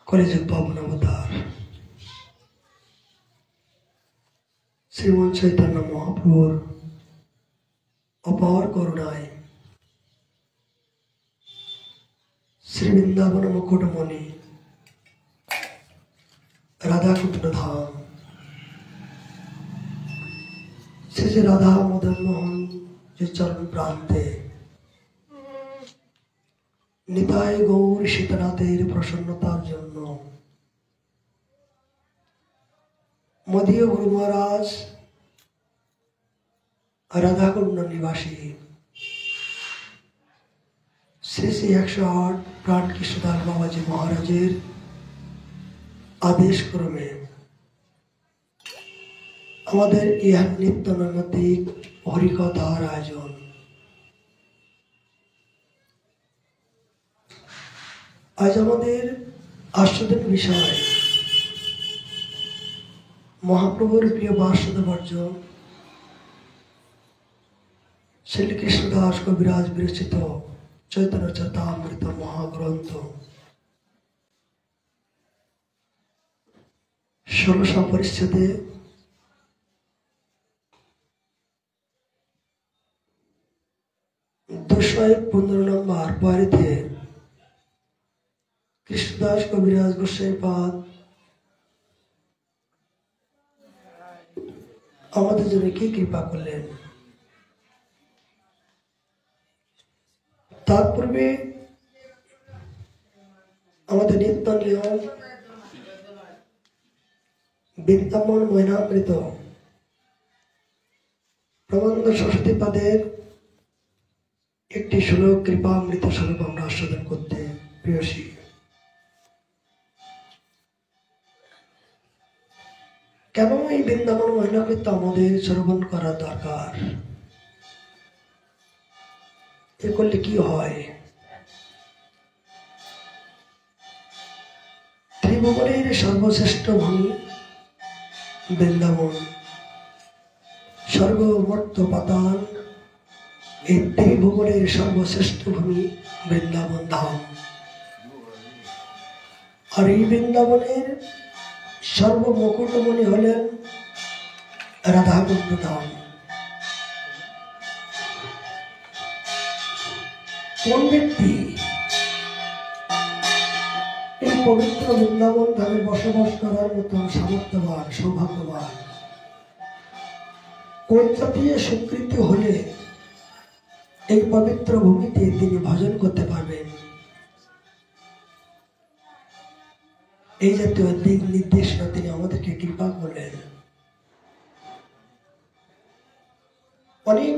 কলিযুগ পাবন অবতার শ্রীমন চৈতন্য মহাপ্রভুর অপার করুণায় শ্রী বৃন্দাবন মুকুটমণি রাধাকুণ্ড ধাম শ্রী রাধা মদন মোহন যে চরণ প্রান্তে নিতাই গৌর সীতানাথের প্রসন্নতার জন্য মদীয় গুরু মহারাজ রাধাকুণ্ড নিবাসী শ্রী শ্রী 108 প্রাণ কৃষ্ণদাস বাবাজি মহারাজের আদেশ ক্রমে আমাদের ইহা নিত্য নৈমিত্তিক হরিকথার আয়োজন। আজ আমাদের আস্বাদের বিষয় মহাপ্রভুর প্রিয় বাসুদেবর্য শ্রীকৃষ্ণদাস কবিরাজ বিরচিত চৈতন্য চরিতামৃত মহাগ্রন্থ 16 পরিচ্ছেদে 215 নম্বর পয়েতে কৃষ্ণদাস কবিরাজ গোসাইপাদ আমাদের জন্য কি কৃপা করলেন। তার পূর্বে আমাদের নিত্য নিয়ম বৃন্দাবন ময়নামৃত প্রবন্ধ সরস্বতী পাদের একটি শ্লোক কৃপামৃত স্বরূপ আমরা আস্বাদন করতে প্রিয়সী। কেন এই বৃন্দাবন ময়নামৃত আমাদের শ্রবণ করা দরকার? এ করলে কি হয়? ত্রিভুবনের সর্বশ্রেষ্ঠ ভূমি বৃন্দাবন, স্বর্গ মর্ত পাতাল এই ত্রিভুবনের সর্বশ্রেষ্ঠ ভূমি বৃন্দাবন ধাম। আর এই বৃন্দাবনের সর্বমুকুটমণি হলেন রাধাকুণ্ড ধাম। কোন ব্যক্তি এই পবিত্র বৃন্দাবন ধামে বসবাস করার মতো সামর্থ্যবান, সৌভাগ্যবান, কোন জাতীয় স্বীকৃতি হলে এই পবিত্র ভূমিতে তিনি ভজন করতে পারবেন? এই জাতীয় দিক নির্দেশনা তিনি আমাদেরকে কৃপা করলেন। অনেক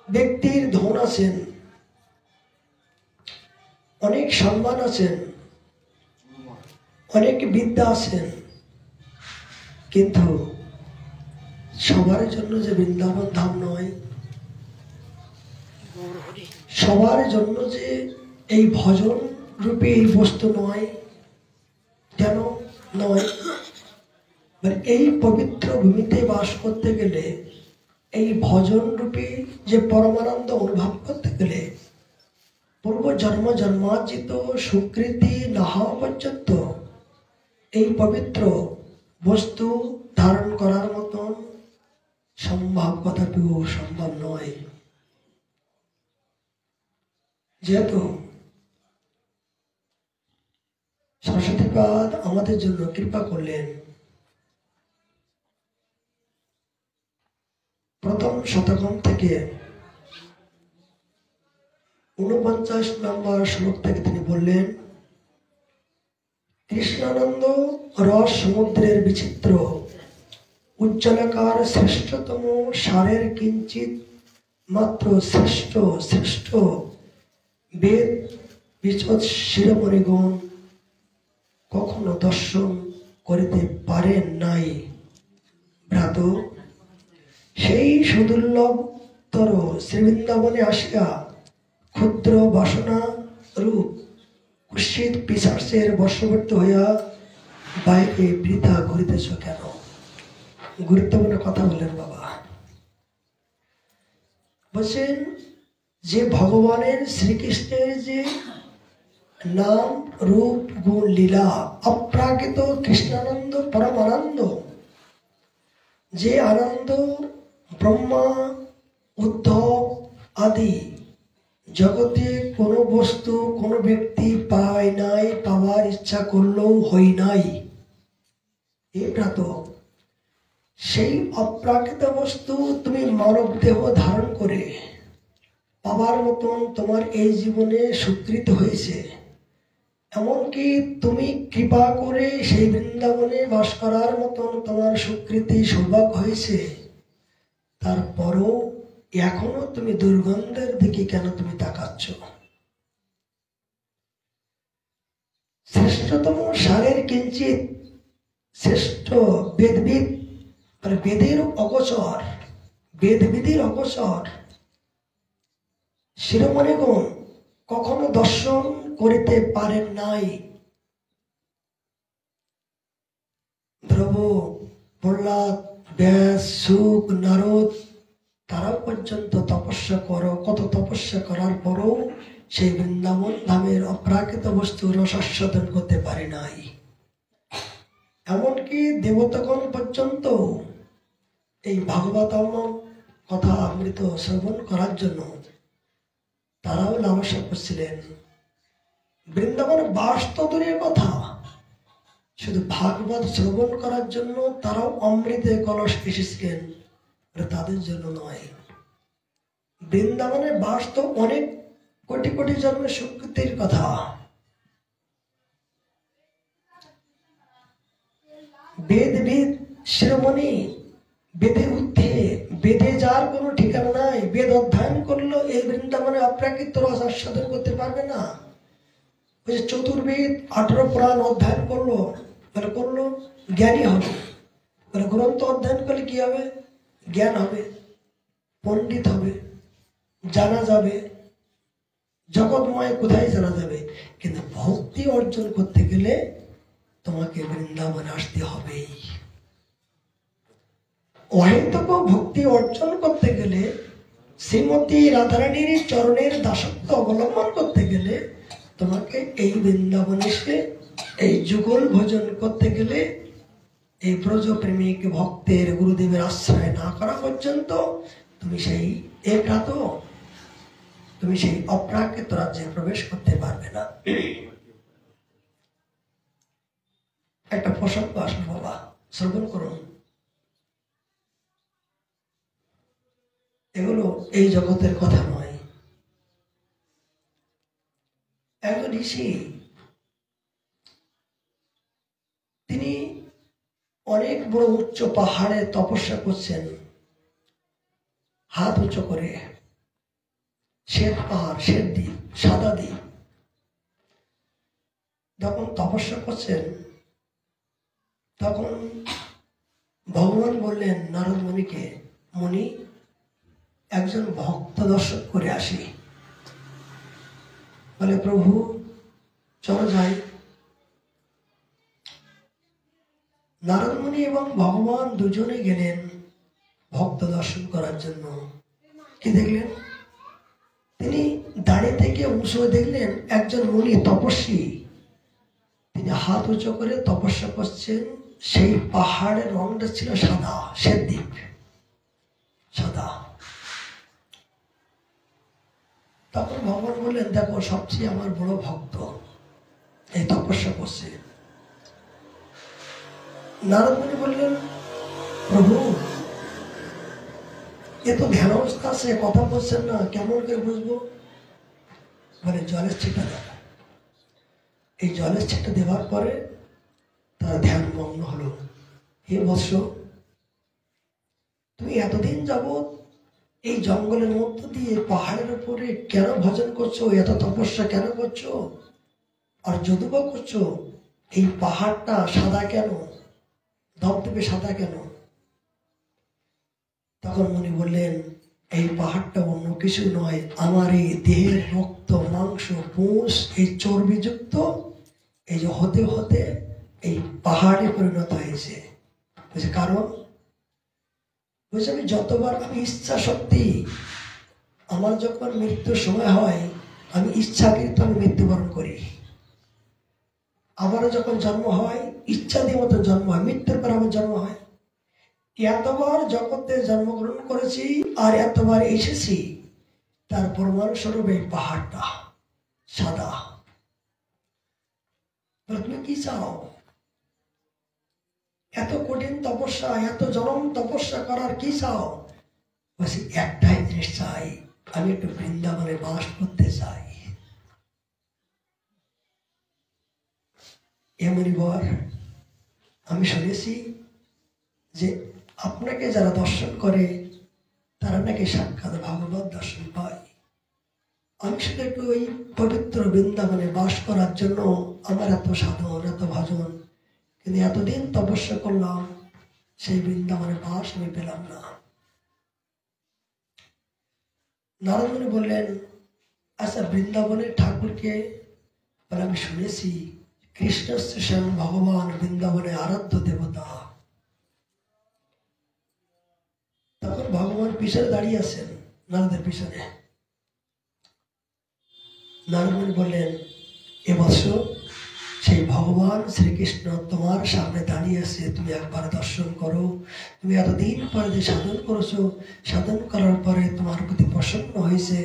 ব্যক্তির ধন আছেন, অনেক সম্মান আছেন, অনেক বিদ্যা আছেন, কিন্তু সবার জন্য যে বৃন্দাবন ধাম নয়, সবার জন্য যে এই ভজন রূপে এই বস্তু নয়। কেন নয়? এই পবিত্র ভূমিতে বাস করতে গেলে, এই ভজন রূপে যে পরমানন্দ অনুভব করতে গেলে পূর্ব জন্ম জন্মার্জিত স্বীকৃতি না হওয়া পর্যন্ত এই পবিত্র বস্তু ধারণ করার মতন সম্ভব, কথাটিও সম্ভব নয়। যেহেতু সরস্বতীপাদ আমাদের জন্য কৃপা করলেন, প্রথম শতকম থেকে 49 নম্বর শ্লোক থেকে তিনি বললেন, কৃষ্ণানন্দ রস সমুদ্রের বিচিত্র উজ্জ্বলাকার শ্রেষ্ঠতম সারের কিঞ্চিত মাত্র শ্রেষ্ঠ শ্রেষ্ঠ বেদ বিচদ শিরোমণিগণ কখনো দর্শন করিতে পারেন নাই। ভ্রাত, সেই সুদুর্লভতর শ্রীবৃন্দাবনে আসিয়া ক্ষুদ্র বাসনা রূপ কুৎসিত পিশাচের বশবর্তী হইয়া বাইরে বৃথা ঘুরিতেছ কেন? গুরুত্বপূর্ণ কথা বললেন বাবা। বলছেন যে ভগবানের শ্রীকৃষ্ণের যে নাম রূপ গুণ লীলা অপ্রাকৃত কৃষ্ণানন্দ পরমানন্দ, যে আনন্দ ব্রহ্মা উদ্ধব আদি জগতে কোনো বস্তু কোনো ব্যক্তি পায় নাই, পাওয়ার ইচ্ছা করলেও হই নাই। এটা তো সেই অপ্রাকৃত বস্তু তুমি মানব দেহ ধারণ করে পাবার মতন তোমার এই জীবনে স্বীকৃত হয়েছে। এমনকি তুমি কৃপা করে সেই বৃন্দাবনে বাস করার মতন তোমার স্বীকৃতি সৌভাগ্য হয়েছে, তারপরও এখনো তুমি দুর্গন্ধের দিকে কেন তুমি তাকাচ্ছ? শ্রেষ্ঠতম সারের কিঞ্চিত শ্রেষ্ঠ বেদবিদ, মানে বেদের অগোচর, বেদবিধির অগোচর শিরোমণিগণ কখনো দর্শন করিতে পারেন নাই। ধ্রুব, প্রহ্লাদ, ব্যাস, শুক, নারদ তারাও পর্যন্ত তপস্যা করো, কত তপস্যা করার পরও সেই বৃন্দাবন ধামের অপ্রাকৃত বস্তুর রসাস্বাদন করতে পারে নাই। এমনকি দেবতাগণ পর্যন্ত এই ভাগবতম কথা অমৃত শ্রবণ করার জন্য তারাও লালসা করছিলেন। বৃন্দাবন বাস তো দূরের কথা, শুধু ভাগবত শ্রবণ করার জন্য তারাও অমৃতে কলস এসেছিলেন, তাদের জন্য নয়। বৃন্দাবনের বাস তো অনেক কোটি কোটি জন্মের স্বীকৃতির কথা। বেদবিদ শিরোমণি, বেদের ঊর্ধ্বে, বেদে যার কোনো ঠিকানা নাই, বেদ অধ্যয়ন করলো এই বৃন্দাবনে অপ্রাকৃত রস আস্বাদন করতে পারবে না। ওই যে চতুর্বেদ 18 পুরাণ অধ্যয়ন করলো, মানে করলো জ্ঞানী হবে, মানে গ্রন্থ অধ্যয়ন করলে কি হবে? জ্ঞান হবে, পণ্ডিত হবে, জানা যাবে জগৎময় কোথায় জানা যাবে। কিন্তু ভক্তি অর্জন করতে গেলে তোমাকে বৃন্দাবনে আসতে হবেই। অহেতুক ভক্তি অর্জন করতে গেলে, শ্রীমতী রাধারানীর চরণের দাসত্ব অবলম্বন করতে গেলে তোমাকে এই বৃন্দাবনে এসে এই যুগল ভোজন করতে গেলে, এই ব্রজপ্রেমিক ভক্তের গুরুদেবের আশ্রয় না করা পর্যন্ত তুমি সেই একাত তুমি সেই অপ্রাকৃত রাজ্যে প্রবেশ করতে পারবে না। একটা প্রসঙ্গ আসলো বাবা, শ্রবণ করুন। এগুলো এই জগতের কথা নয়। একজন ঋষি, তিনি অনেক বড় উচ্চ পাহাড়ে তপস্যা করছেন, হাত উঁচু করে। শ্বেত পাহাড়, শ্বেত দ্বীপ, সাদা দ্বীপ। যখন তপস্যা করছেন তখন ভগবান বললেন নারদ মুনিকে, মুনি একজন ভক্ত দর্শন করে আসি। বলে প্রভু চলো যাই। নারদ মুনি এবং ভগবান দুজনে গেলেন ভক্ত দর্শন করার জন্য। কি দেখলেন? তিনি দাঁড়িয়ে থেকে উঁচু দেখলেন একজন মুনি তপস্বী, তিনি হাত উঁচু করে তপস্যা করছেন। সেই পাহাড়ের রংটা ছিল সাদা, শ্বেত দ্বীপ, সাদা। তখন ভগবান বললেন, দেখো সবচেয়ে আমার বড় ভক্ত এই তপস্যা করছে। নারদ মুনি বললেন, প্রভু এ তো ধ্যান অবস্থা আছে, কথা বলছেন না, কেমন করে বুঝবো? বলে জলের ছিটা দেব। এই জলের ছিটা দেওয়ার পরে তারা ধ্যান মগ্ন হলো। হে বৎস, তুমি এতদিন যাবৎ এই জঙ্গলের মধ্য দিয়ে পাহাড়ের উপরে কেন ভজন করছো? এত তপস্যা কেন করছো? আর যদুবা করছো, এই পাহাড়টা সাদা কেন, ধবধবে সাদা কেন? তখন মুনি বললেন, এই পাহাড়টা অন্য কিছু নয়, আমার এই দেহের রক্ত মাংস পুঁজ এই চর্বিযুক্ত এই যে হতে হতে এই পাহাড়ে পরিণত হয়েছে। বলছে কারণ? বলছে আমি যতবার আমি ইচ্ছা শক্তি, আমার যখন মৃত্যুর সময় হয় আমি ইচ্ছাকৃত আমি মৃত্যুবরণ করি। আবারও যখন জন্ম হয় ইচ্ছাদি মতো জন্ম হয়, মৃত্যুর পর আমার জন্ম হয়। এতবার জগতে জন্মগ্রহণ করেছি আর এতবার এসেছি, তার প্রমাণ স্বরূপ এই পাহাড়টা সাদা। তুমি কি চাও? এত কঠিন তপস্যা, এত জনম তপস্যা করার কি চাও? বলছি একটাই জিনিস চাই, আমি একটু বৃন্দাবনে বাস করতে চাই। এমনি বর আমি শুনেছি যে আপনাকে যারা দর্শন করে তারা নাকি সাক্ষাৎ ভগবত দর্শন পায়। আমি শুধু একটু ওই পবিত্র বৃন্দাবনে বাস করার জন্য আমার এত সাধন, এত ভজন, কিন্তু এতদিন তপস্যা করলাম, সেই বৃন্দাবনে বাস আমি পেলাম না। নারদমুনি বললেন, আচ্ছা বৃন্দাবনের ঠাকুরকে? বলে আমি শুনেছি কৃষ্ণ স্বয়ং ভগবান বৃন্দাবনে আরাধ্য দেবতা। তখন ভগবান পিছনে দাঁড়িয়ে আছেন, নারদের পিছনে। নারদমুনি বললেন, এ বৎস সেই ভগবান শ্রীকৃষ্ণ তোমার সামনে দাঁড়িয়ে আছে, তুমি একবার দর্শন করো। তুমি এতদিন পরে যে সাধন করেছো, সাধন করার পরে তোমার প্রতি প্রসন্ন হয়েছে,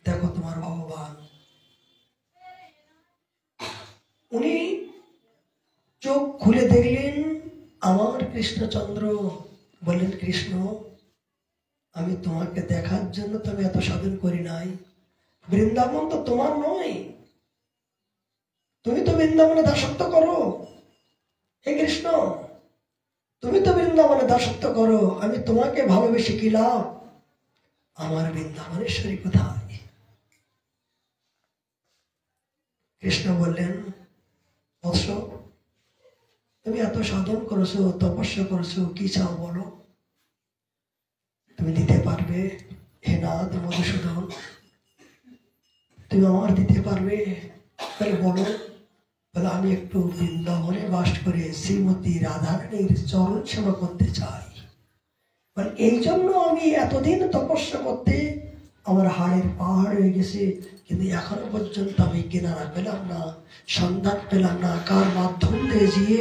দেখো তোমার ভগবান। উনি চোখ খুলে দেখলেন আমার কৃষ্ণচন্দ্র। বললেন, কৃষ্ণ আমি তোমাকে দেখার জন্য তো আমি এত সাধন করি নাই, বৃন্দাবন তো তোমার নয়, তুমি তো বৃন্দাবনে দাসত্ব করো। হে কৃষ্ণ, তুমি তো বৃন্দাবনে দাসত্ব করো, আমি তোমাকে ভালোবেসে কি লাভ? আমার বৃন্দাবনেশ্বরী কোথায়? কৃষ্ণ বললেন, বৎস তুমি এত সাধন করেছো, তপস্যা করেছো, কি চাও বলো? তুমি দিতে পারবে? হে নাথ মধুসূদন, তুমি আমার দিতে পারবে? তাহলে বলো। বলে আমি একটু বৃন্দাবনে বাস করে শ্রীমতী রাধারানীর চরণ সেবা করতে চাই। মানে এই জন্য আমি এতদিন তপস্যা করতে আমার হাড়ের পাহাড় হয়ে গেছে, কিন্তু এখনো পর্যন্ত আমি কেনারা পেলাম না, সন্ধান পেলাম না, কার মাধ্যম দিয়ে গিয়ে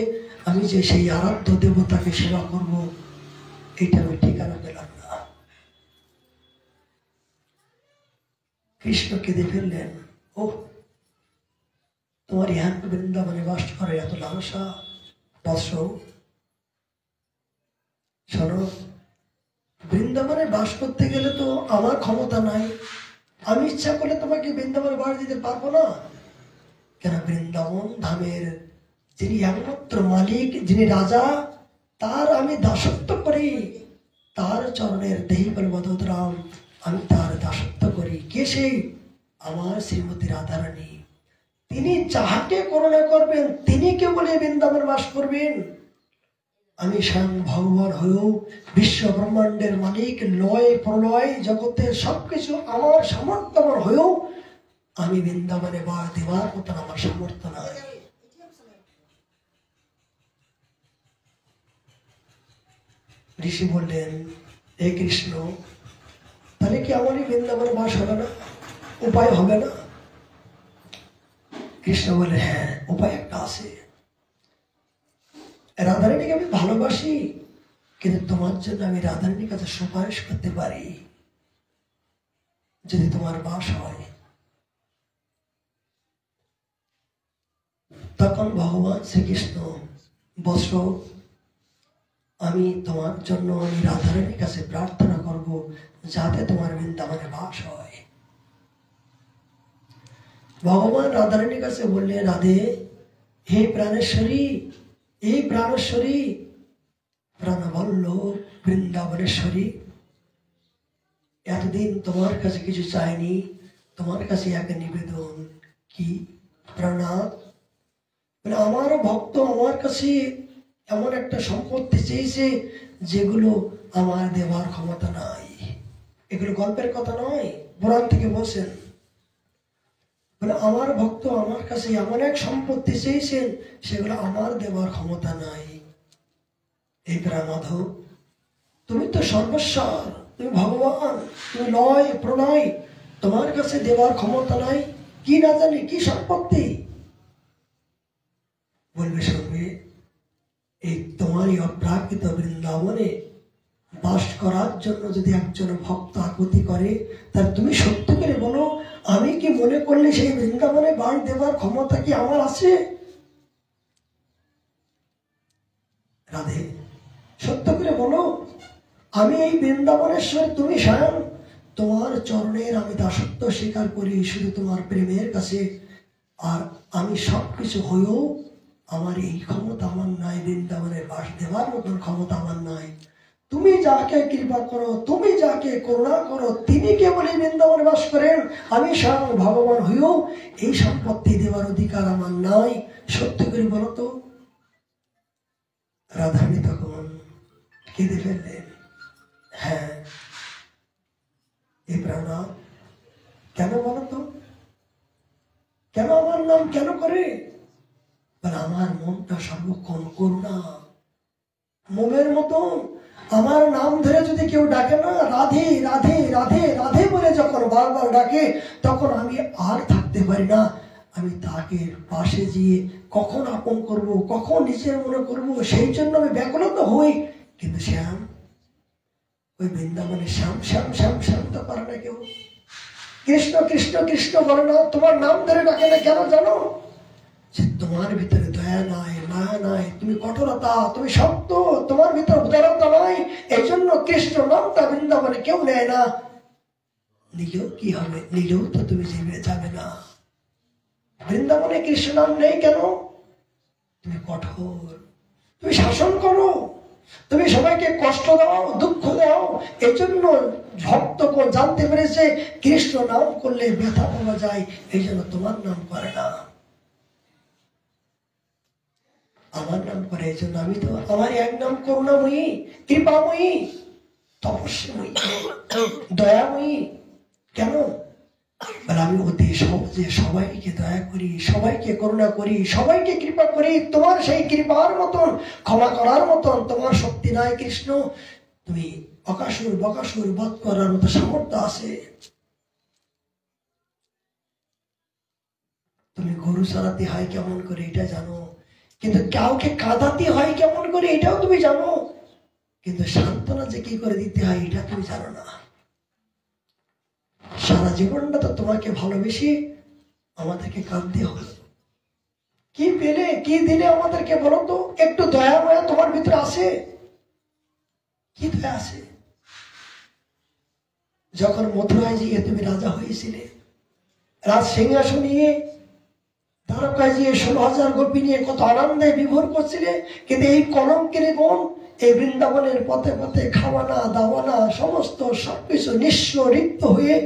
আমি যে সেই আরাধ্য দেবতাকে সেবা করব, এটা আমি ঠিকানা পেলাম না। কৃষ্ণ কেঁদে ফেললেন, ও তোমার ইহান বৃন্দাবনে বাস করে এত লালসা? বৎস শোনো, বৃন্দাবনে বাস করতে গেলে তো আমার ক্ষমতা নাই, আমি ইচ্ছা করলে তোমাকে বৃন্দাবনে বাস দিতে পারবো না। কেন? বৃন্দাবন ধামের যিনি একমাত্র মালিক, যিনি রাজা, তার আমি দাসত্ব করি, তার চরণের দেহি বলবদরাম, আমি তার দাসত্ব করি। কে সেই? আমার শ্রীমতী রাধারানী। তিনি যাহাকে করুণা করবেন তিনি কেবল বৃন্দাবন বাস করবেন। আমি স্বয়ং ভগবান হয়েও বিশ্ব ব্রহ্মাণ্ডের মালিক, লয় প্রলয় জগতের সবকিছু আমার সামর্থ্যবান হয়েও আমি বৃন্দাবনে বাস দেওয়ার মতন আমার সামর্থ্য নাই। ঋষি বললেন, হে কৃষ্ণ, তাহলে কি আমারই বৃন্দাবনে বাস হবে না? উপায় হবে না? কৃষ্ণ বলে, হ্যাঁ উপায় একটা আছে। রাধারানীকে আমি ভালোবাসি, কিন্তু তোমার জন্য আমি রাধারানীর কাছে সুপারিশ করতে পারি, যদি তোমার বাস হয়। তখন ভগবান শ্রীকৃষ্ণ, বৎস আমি তোমার জন্য আমি রাধারানীর কাছে প্রার্থনা করব যাতে তোমার বৃন্দাবনে বাস হয়। ভগবান রাধারানীর কাছে বললেন, রাধে, হে প্রাণেশ্বরী, এই প্রাণেশ্বরী, প্রাণবল্লভ বৃন্দাবনেশ্বরী, এতদিন তোমার কাছে কিছু চাইনি, তোমার কাছে এক নিবেদন। কি? প্রণাম। মানে আমার ভক্ত আমার কাছে এমন একটা সম্পত্তি চেয়েছে যেগুলো আমার দেওয়ার ক্ষমতা নাই। এগুলো গল্পের কথা নয়, পুরাণ থেকে বলছেন। মানে আমার ভক্ত আমার কাছে এমন এক সম্পত্তি চেয়েছেন সেগুলো আমার দেওয়ার ক্ষমতা নাই। এই প্রাণমাধব, তুমি তো সর্বস্বর, তুমি ভগবান, তুমি লয় প্রলয়, তোমার কাছে দেওয়ার ক্ষমতা নাই। কি না জানি কি সম্পত্তি? বলবে শুনবে, এই তোমারই অপ্রাকৃত বৃন্দাবনে বাস করার জন্য যদি একজন ভক্ত আকুতি করে, তার তুমি সত্য করে বলো, আমি কি মনে করলে সেই বৃন্দাবনে বাস দেবার ক্ষমতা কি আমার আছে? রাধে, সত্য করে বলো, আমি এই বৃন্দাবনেশ্বর, তুমি স্বয়ং, তোমার চরণের আমি দাসত্ব স্বীকার করি শুধু তোমার প্রেমের কাছে। আর আমি সবকিছু হয়েও আমার এই ক্ষমতা আমার নাই, বৃন্দাবনে বাস দেওয়ার মতন ক্ষমতা আমার নাই। তুমি যাকে কৃপা করো, তুমি যাকে করুণা করো, তিনি কেবলই বৃন্দাবনে বাস করেন। আমি স্বয়ং ভগবান হয়েও এই সম্পত্তি দেওয়ার অধিকার আমার নাই। সত্য করে বলো তো। রাধারানী তখন কেঁদে ফেললেন। হ্যাঁ, এ প্রাণা, কেন বলো তো, কেন আমার নাম কেন করে? আমার মনটা সর্বক্ষণ করুণা, মোমের মতন। আমার নাম ধরে যদি কেউ ডাকে না, রাধে রাধে রাধে রাধে বলে যখন বারবার ডাকে, তখন আমি আর থাকতে পারি না। আমি তাকে পাশে গিয়ে কখন আপন করব, কখন নিজের মনে করব, সেই জন্য আমি ব্যাকুলত হই। কিন্তু শ্যাম, ওই বৃন্দাবনে শ্যাম শ্যাম শ্যাম শ্যাম তো পারে না কেউ। কৃষ্ণ কৃষ্ণ কৃষ্ণ বলে না, তোমার নাম ধরে ডাকে না কেন জানো? যে তোমার ভিতরে দয়া নাই, মায়া নাই, তুমি কঠোরতা, তুমি শক্ত, তোমার ভিতরে উদারতা নাই। এই জন্য কৃষ্ণ নামটা বৃন্দাবনে কেউ নেয় না। নিলেও কি হবে? নিলেও তো তুমি যাবে না। বৃন্দাবনে কৃষ্ণ নাম নেই কেন? তুমি কঠোর, তুমি শাসন করো, তুমি সবাইকে কষ্ট দাও, দুঃখ দাও। এই জন্য ভক্তগণ জানতে পেরেছে কৃষ্ণ নাম করলে ব্যথা পাওয়া যায়, এই জন্য তোমার নাম করে না, আমার নাম করে। এই জন্য আমি তো, আমার এক নাম করুণাময়ী, কৃপাময়ী, তপস্যাময়ী, দয়াময়ী। কেন? আমি অতি সহজে সবাইকে দয়া করি, সবাইকে করুণা করি, সবাইকে কৃপা করি। তোমার সেই কৃপার মতন, ক্ষমা করার মতন তোমার শক্তি নাই কৃষ্ণ। তুমি অকাসুর বকাসুর বধ করার মতো সামর্থ্য আছে। তুমি গরু চড়াতে হয় কেমন করে এটা জানো, কিন্তু কাউকে কাঁদাতে হয় কেমন করে এটাও তুমি জানো, কিন্তু সান্ত্বনা যে কি করে দিতে হয় এটা তুমি জানো না। সারা জীবনটা তো তোমাকে ভালোবেসে আমাদেরকে কাঁদতে হবে। কি পেলে, কি দিলে আমাদেরকে বলো তো? একটু দয়া মায়া তোমার ভিতরে আছে? কি দয়া আছে? যখন মথুরায় গিয়ে তুমি রাজা হয়েছিলে, রাজ সিংহাসন নিয়ে দ্বারকায় গিয়ে 16,000 গোপী নিয়ে কত আনন্দে বিভোর করছিলে, কিন্তু এই কলঙ্কের গুণ এই বৃন্দাবনের পথে পথে খাওয়ানা দাওয়ানা সমস্ত সবকিছু নিঃস্ব রিক্ত হয়ে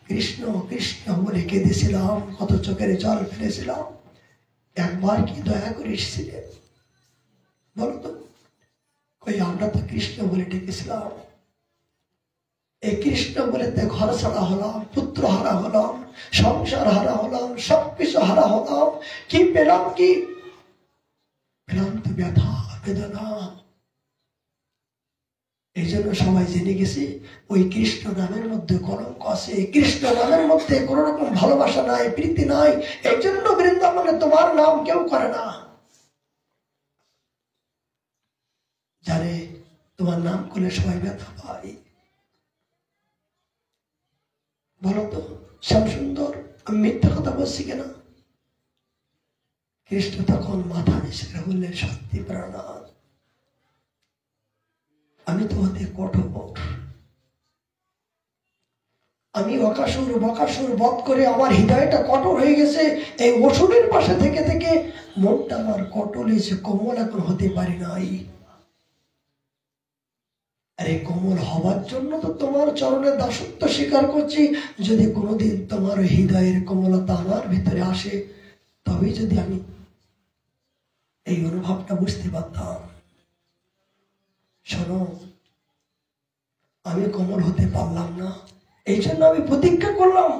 কৃষ্ণ কৃষ্ণ বলে কেঁদেছিলাম, কত চোখের জল ফেলেছিলাম। একবার কি দয়া করে এসেছিলেন বলতো? কই, আমরা তো কৃষ্ণ বলে ডেকেছিলাম। এই কৃষ্ণ বলে ঘর ছাড়া হলাম, পুত্র হারা হলাম, সংসার হারা হলাম, সবকিছু হারা হলাম। কি পেলাম? কি পেলাম? তো ব্যথা বেদনা। এই জন্য সবাই জেনে গেছে ওই কৃষ্ণ নামের মধ্যে কলঙ্ক আছে, কৃষ্ণ নামের মধ্যে কোন রকম ভালোবাসা নাই, প্রীতি নাই। এই জন্য বৃন্দাবনে তোমার নাম কেউ করে না। জানে তোমার নাম করলে সবাই ব্যথা পায়। বলতো শ্যাম সুন্দর, আমি মিথ্যা কথা বলছি কেনা? কৃষ্ণ তখন মাথা নিচে বললেন, সত্যি প্রাণনাথ, আমি তো হতে কঠোর। আমি অকাসুর বকাসুর বধ করে আমার হৃদয়টা কঠোর হয়ে গেছে। এই অসুরের পাশে থেকে থেকে মনটা আমার কঠোর হয়েছে, কোমল এখন হতে পারি নাই। আরে কোমল হবার জন্য তো তোমার চরণের দাসত্ব স্বীকার করছি। যদি কোনোদিন তোমার হৃদয়ের কোমলতা আমার ভিতরে আসে, তবে যদি আমি এই অনুভবটা বুঝতে পারতাম। শোনো, আমি কোমল হতে পারলাম না, এই জন্য আমি প্রতিজ্ঞা করলাম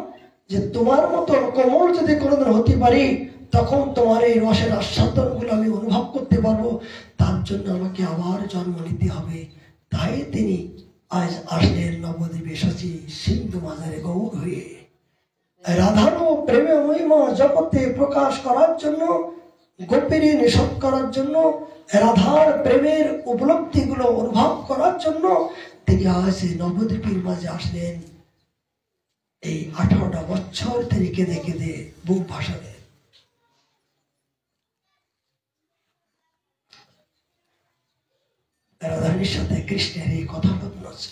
যে তোমার মতন কোমল যদি কোনোদিন হতে পারি, তখন তোমার এই রসের আস্বাদন গুলো আমি অনুভব করতে পারবো। তার জন্য আমাকে আবার জন্ম নিতে হবে। তাই তিনি আজ আসলেন নবদ্বীপে শচী সিন্ধু মাজারে গৌর হয়ে, রাধানো প্রেমে মহিমা জগতে প্রকাশ করার জন্য গোপীরে নিষেধ করার জন্য, রাধার প্রেমের উপলব্ধিগুলো অনুভব করার জন্য তিনি আজ নবদ্বীপের মাঝে আসলেন। এই 18টা বছর তিনি কেঁদে কেঁদে বুক ভাসালেন। রাধারানীর সাথে কৃষ্ণের এই কথোপকথন আছে।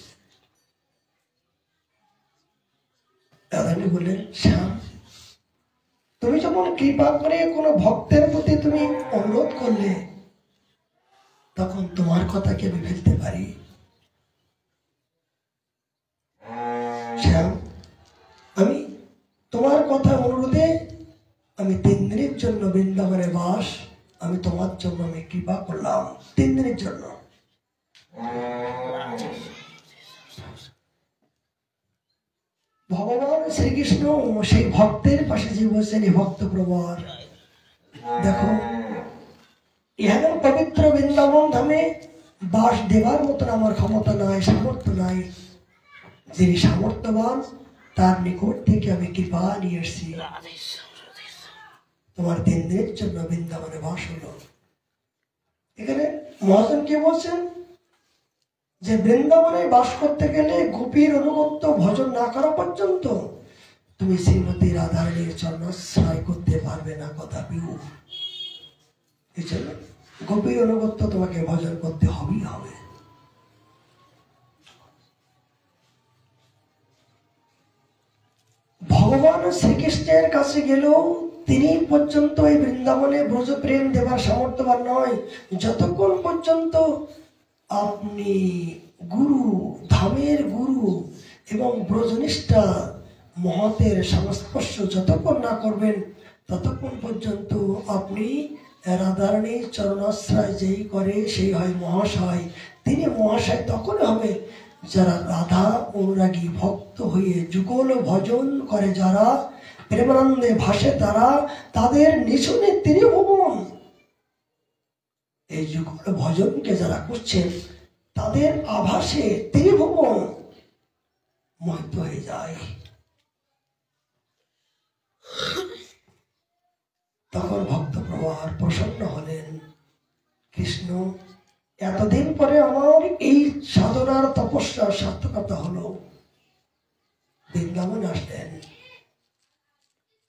রাধারানী বললেন, শ্যাম, তুমি যখন কৃপা করে কোনো ভক্তের প্রতি তুমি অনুরোধ করলে, তখন তোমার কথা কি আমি ফেলতে পারি? শ্যাম, আমি তোমার কথা অনুরোধে আমি 3 দিনের জন্য বৃন্দাবনে বাস, আমি তোমার জন্য আমি কৃপা করলাম 3 দিনের জন্য। ভগবান শ্রীকৃষ্ণ সেই ভক্তের পাশে যে বলছেন, এই ভক্ত প্রবর, দেখো ইহার পবিত্র বৃন্দাবন ধামে বাস দেবার মতন আমার ক্ষমতা নাই, সামর্থ্য নাই। যিনি সামর্থ্যবান তার নিকট থেকে আমি কৃপা নিয়ে এসেছি। তোমার 3 দিনের জন্য বৃন্দাবনে বাস হলো। এখানে মহাজন কি বলছেন যে বৃন্দাবনে বাস করতে গেলে গোপীর অনুগত্য ভজন না করা পর্যন্ত তুমি শ্রীমতী রাধারানীর চরণাশ্রয় করতে পারবে না কদাপিও। এই জন্য গোপীর অনুগত্য তোমাকে ভজন করতে হবেই হবে। ভগবান শ্রীকৃষ্ণের কাছে গেলেও তিনি পর্যন্ত এই বৃন্দাবনে ব্রজপ্রেম দেবার সামর্থ্যবান নয়, যতক্ষণ পর্যন্ত আপনি গুরু, ধামের গুরু এবং ব্রজনিষ্ঠা মহতের সংস্পর্শ যতক্ষণ না করবেন, ততক্ষণ পর্যন্ত আপনি রাধারানীর চরণাশ্রয় যেই করে সেই হয় মহাশয়। তিনি মহাশয় তখন হবে যারা রাধা অনুরাগী ভক্ত হয়ে যুগল ভজন করে, যারা প্রেমানন্দে ভাসে, তারা তাদের নিশুনে তিনি ভুবন। এই যুগল ভজনকে যারা করছেন তাদের আভাসে তিনি ভুবন মোহিত হয়ে যায়। তখন ভক্ত প্রবাহ প্রসন্ন হলেন, কৃষ্ণ এতদিন পরে আমার এই সাধনার তপস্যা সার্থকতা হলো। বৃন্দাবন আসলেন।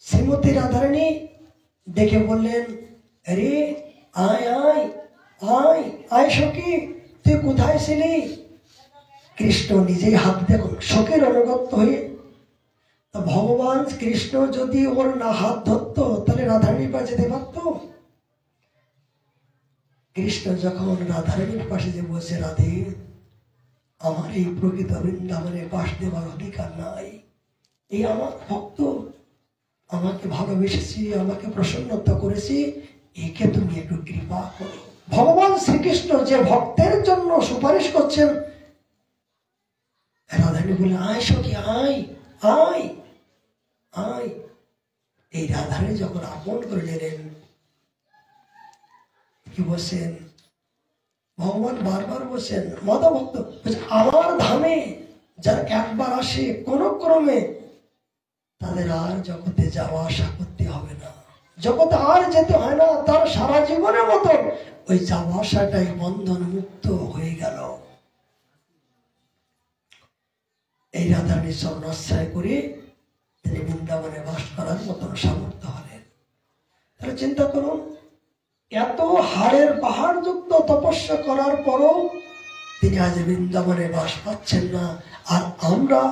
শ্রীমতী রাধারানী ডেকে বললেন, রে আয় আয় আয় আয় সখী, তুই কোথায় ছিলি? কৃষ্ণ নিজেই হাত দেখুন শোকের অনুগত হয়ে। ভগবান কৃষ্ণ যদি ওর না হাত ধরত তাহলে রাধারানীর পাশে যেতে পারত? কৃষ্ণ যখন রাধারানীর পাশে যে বসে, রাধে আমার এই প্রকৃত বৃন্দাবনে বাস দেবার অধিকার নাই, এই আমার ভক্ত আমাকে ভালোবেসেছি, আমাকে প্রসন্নতা করেছি, একে তুমি একটু কৃপা করো। ভগবান শ্রীকৃষ্ণ যে ভক্তের জন্য সুপারিশ করছেন, রাধারানী বলে, আয় সখী আয় আয় আয়। এই রাধারানী যখন আপন করে নিলেন, কি বলছেন ভগবান? বারবার বলছেন, মাতা ভক্ত আমার ধামে যারা একবার আসে কোন ক্রমে তাদের আর জগতে যাওয়া আসা করতে হবে না, জগতে আর যেতে হয় না, তার সারা জীবনের মতো ওই যাওয়া আসাটাই বন্ধন মুক্ত হয়ে গেল। এই রাধারানীর চরণাশ্রয় করে তিনি বৃন্দাবনে বাস করার মতন সামর্থ্য হলেন। তাহলে চিন্তা করুন, এত হাড়ের পাহাড় যুক্ত তপস্যা করার পরও তিনি আজ বৃন্দাবনে বাস পাচ্ছেন না। আর আমরা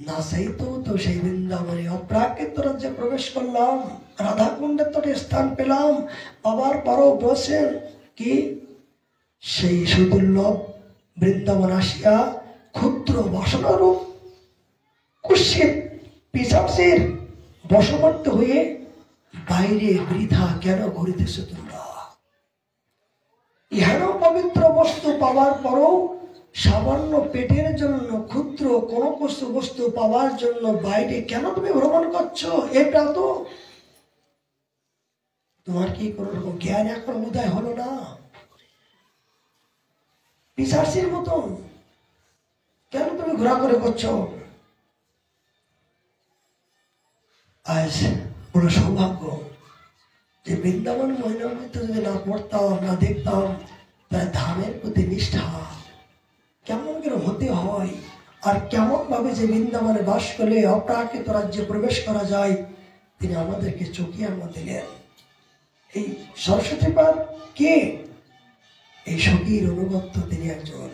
না চাইতেও তো সেই বৃন্দাবনে অপ্রাকৃত রাজ্যে প্রবেশ করলাম, রাধাকুণ্ডের তটে স্থান পেলাম, পাবার পরও বসেন কি সেই সুদুর্লভ বৃন্দাবন আসিয়া ক্ষুদ্র বাসনারূপ কুৎসিত পিশাচের বশবর্তী হয়ে বাইরে বৃথা কেন ঘুরিতেছ তোমরা? ইহারও পবিত্র বস্তু পাওয়ার পরও সামান্য পেটের জন্য, ক্ষুদ্র কোনো বস্তু পাওয়ার জন্য বাইরে কেন তুমি ভ্রমণ করছো? এটা তো তোমার কি কোন রকম জ্ঞান এখন উদয় হলো না? পিশাচের মতন কেন তুমি ঘোরাঘুরি করছো? আজ বড় সৌভাগ্য যে বৃন্দাবন মহিনামৃত যদি না পড়তাম, না দেখতাম, তাহলে ধামের প্রতি নিষ্ঠা কেমন করে হতে হয়, আর কেমন ভাবে যে বৃন্দাবনে বাস করলে অপ্রাকৃত রাজ্যে প্রবেশ করা যায়, তিনি আমাদেরকে চকিয়ে আনমা দিলেন। এই সরস্বতী পাদ কে? এই সখীর অনুগত্য, তিনি একজন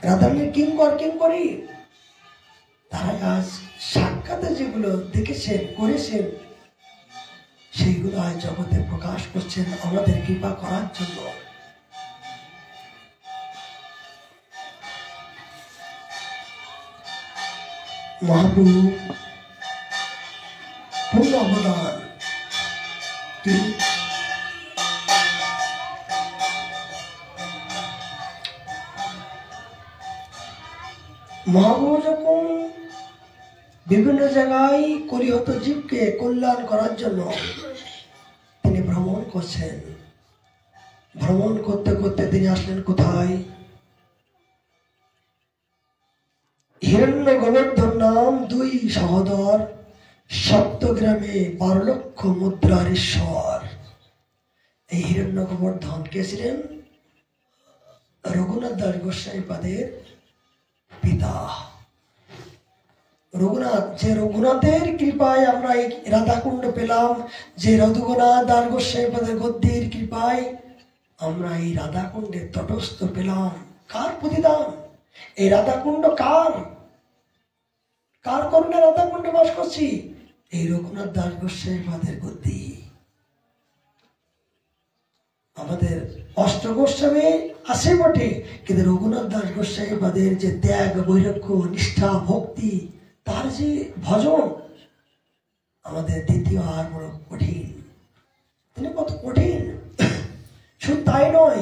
রাধারানীর কিঙ্কর কিঙ্করী। তারা আজ সাক্ষাতে যেগুলো দেখেছেন, করেছেন, সেইগুলো আজ জগতে প্রকাশ করছেন আমাদের কৃপা করার জন্য। মহাপ্রভু পূর্ণ অবদান কি? মহাপ্রভু যখন বিভিন্ন জায়গায় কলিহত জীবকে কল্যাণ করার জন্য তিনি ভ্রমণ করছেন, ভ্রমণ করতে করতে তিনি আসলেন কোথায়? হিরণ্য গোবর্ধন নাম 2 সহোদর, সপ্তগ্রামে 12 লক্ষ মুদ্রার ঈশ্বর। এই হিরণ্য গোবর্ধন কে ছিলেন? রঘুনাথ দাস গোস্বামী পাদের পিতা। রঘুনাথ, যে রঘুনাথের কৃপায় আমরা এই রাধাকুণ্ড পেলাম, যে রঘুনাথ দাস গোস্বামী পাদের গদ্যের কৃপায় আমরা এই রাধাকুণ্ডের তটস্থ পেলাম। কার প্রতিদান? এই রাধাকুণ্ড কার? কার করণে রাধাকুণ্ডে বাস করছি? এই রঘুনাথ দাস গোস্বামী পাদের গদ্যি। আমাদের অষ্ট গোস্বামী আছে বটে, কিন্তু রঘুনাথ দাস গোস্বামী পাদের যে ত্যাগ, বৈরাগ্য, নিষ্ঠা, ভক্তি, তার যে ভজন, আমাদের দ্বিতীয় আর বড় কঠিন। তিনি কত কঠিন! শুধু তাই নয়,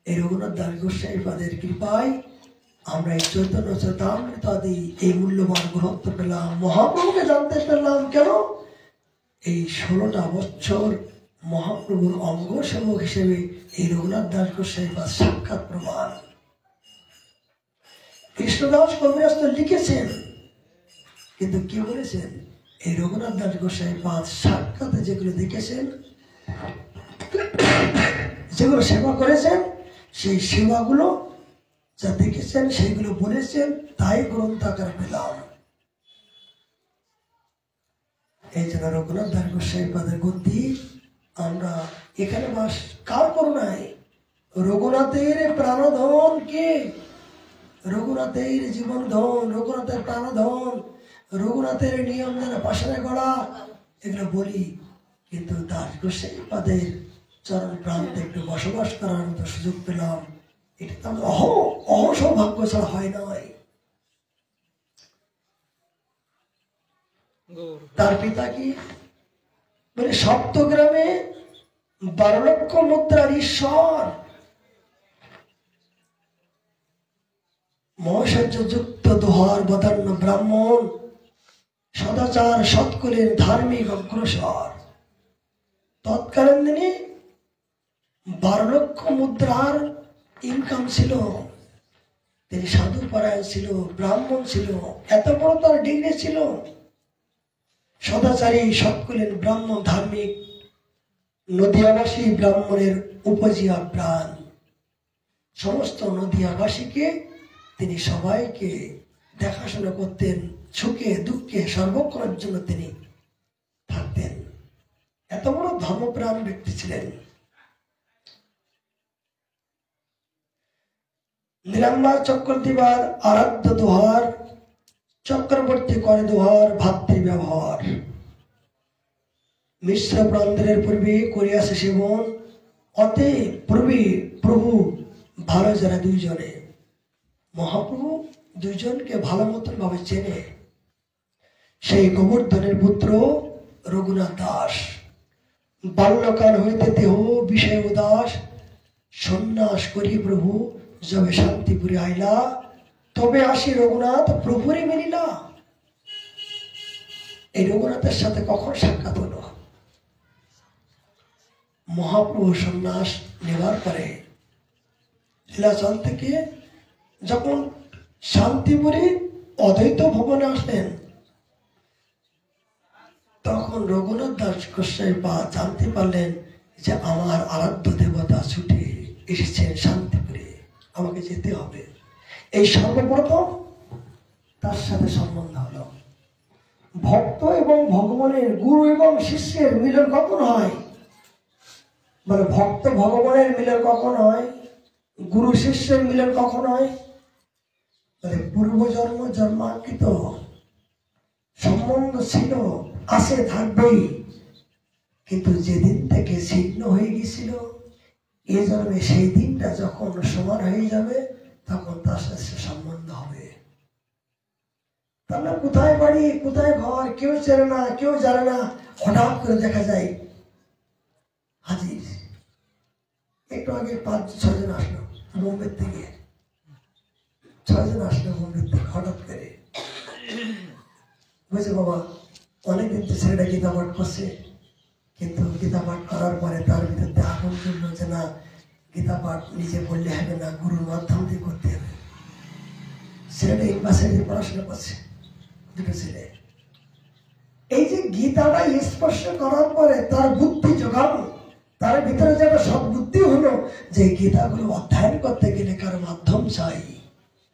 এই রঘুনাথ দাস গোস্বামী পাদের কৃপায় আমরা এই চৈতন্য চরিতামৃত আদি এই মূল্যবান গ্রন্থ পেলাম, মহাপ্রভুকে জানতে পারলাম। কেন? এই 16টা বছর মহাপ্রভুর অঙ্গ সেবক হিসেবে এই রঘুনাথ দাস গোস্বামী পাদ সাক্ষাৎ প্রমাণ। কৃষ্ণদাস কবিরাজ তো লিখেছেন, কিন্তু কি বলেছেন? এই রঘুনাথ দাস গোস্বামী পাদ সাক্ষাৎ যেগুলো দেখেছেন, যেগুলো সেবা করেছেন, সেই সেবাগুলো যা দেখেছেন সেইগুলো বলেছেন, তাই গ্রন্থাকার পেলাম। এই জন্য রঘুনাথ দাস গোস্বামী পাদের গদ্যি আমরা এখানে বাস কার করুণায়? রঘুনাথের প্রাণধন কে? রঘুনাথের জীবন ধন, রঘুনাথের প্রাণধন, রঘুনাথের নিয়ম যেন পাশানে গড়া, এগুলো বলি, কিন্তু দাস গোস্বামী পাদের চরণ প্রান্তে একটু বসবাস করার মতো সুযোগ পেলাম। এটা তো অহ সৌভাগ্য ছাড়া হয় নয়। তার পিতা কি বলে? সপ্তগ্রামে 12 লক্ষ মুদ্রার ঈশ্বর, মহৈশ্বর্য যুক্ত দোহার বদান্য ব্রাহ্মণ, সদাচার সৎকুলের ধার্মিক অগ্রসর। তৎকালীন দিনে 12 লক্ষ মুদ্রার ইনকাম ছিল। তিনি সাধু পরায়ণ ছিল, ব্রাহ্মণ ছিল, এত বড় তার ডিগ্রি ছিল। সদাচারী সৎকুলের ব্রাহ্মণ, ধার্মিক, নদিয়াবাসী ব্রাহ্মণের উপজিয়া প্রাণ। সমস্ত নদিয়াবাসীকে তিনি সবাইকে দেখাশোনা করতেন, সুখে দুঃখে সর্বক্ষণের জন্য তিনি থাকতেন। এত বড় ধর্মপ্রাণ ব্যক্তি ছিলেন। নীলাম্বার চক্রবর্তীবার আরাধ্য দোহার, চক্রবর্তী করে দোহার ভাতৃ ব্যবহার। মিশ্র প্রান্তরের পূর্বে করিয়াছে সেবন, অতে পূর্বে প্রভু ভালো যারা দুইজনে। মহাপ্রভু দুইজনকে ভালো মতন ভাবে চেনে। সেই গোবর্ধনের পুত্র রঘুনাথ দাস। বাল্যকাল হইতে দেহ বিষয় উদাস, সন্ন্যাস করি প্রভু যবে শান্তিপুরে আইলা, তবে আসি রঘুনাথ প্রভুরে মিলিলা। এই রঘুনাথের সাথে কখন সাক্ষাৎ হলো? মহাপ্রভু সন্ন্যাস নেবার পরে লীলাচল থেকে যখন শান্তিপুরে অদ্বৈত ভবনে আসলেন, তখন রঘুনাথ দাস গোস্বামী জানতে পারলেন যে আমার আরাধ্য দেবতা ছুটে এসেছেন শান্তিপুরে, আমাকে যেতে হবে। এই সর্বপ্রথম তার সাথে সম্বন্ধ হলো। ভক্ত এবং ভগবানের, গুরু এবং শিষ্যের মিলন কখন হয়? মানে ভক্ত ভগবানের মিলন কখন হয়, গুরু শিষ্যের মিলন কখন হয়? মানে পূর্বজন্ম জন্মাঙ্কিত সম্বন্ধ ছিল, আসে, থাকবেই, কিন্তু যেদিন থেকে ছিন্ন হয়ে গেছিল এ জন্মে সেই দিনটা যখন সমান হয়ে যাবে তখন তার সাথে সম্বন্ধ হবে। তাহলে কোথায় বাড়ি, কোথায় ঘর কেউ চেনে না, কেউ জানে না, হঠাৎ করে দেখা যায় হাজির। একটু আগে 5-6 জন আসলো বোম্বে থেকে, 6 জন আসলো বোম্বে থেকে হঠাৎ করে। বুঝে বাবা অনেকদিন তো ছেলেটা গীতা পাঠ করছে, কিন্তু গীতা পাঠ করার পরে তার ভিতরে আগুন জন্য যে না গীতা পাঠ নিজে বললে হবে না, গুরুর মাধ্যম দিয়ে করতে হবে। ছেলেটা ইউনিভার্সিটিতে পড়াশোনা করছে, দুটো ছেলে। এই যে গীতাটা স্পর্শ করার পরে তার বুদ্ধি জোগানো, তার ভিতরে যে একটা সব বুদ্ধি হলো যে গীতাগুলো অধ্যয়ন করতে গেলে কারো মাধ্যম চাই,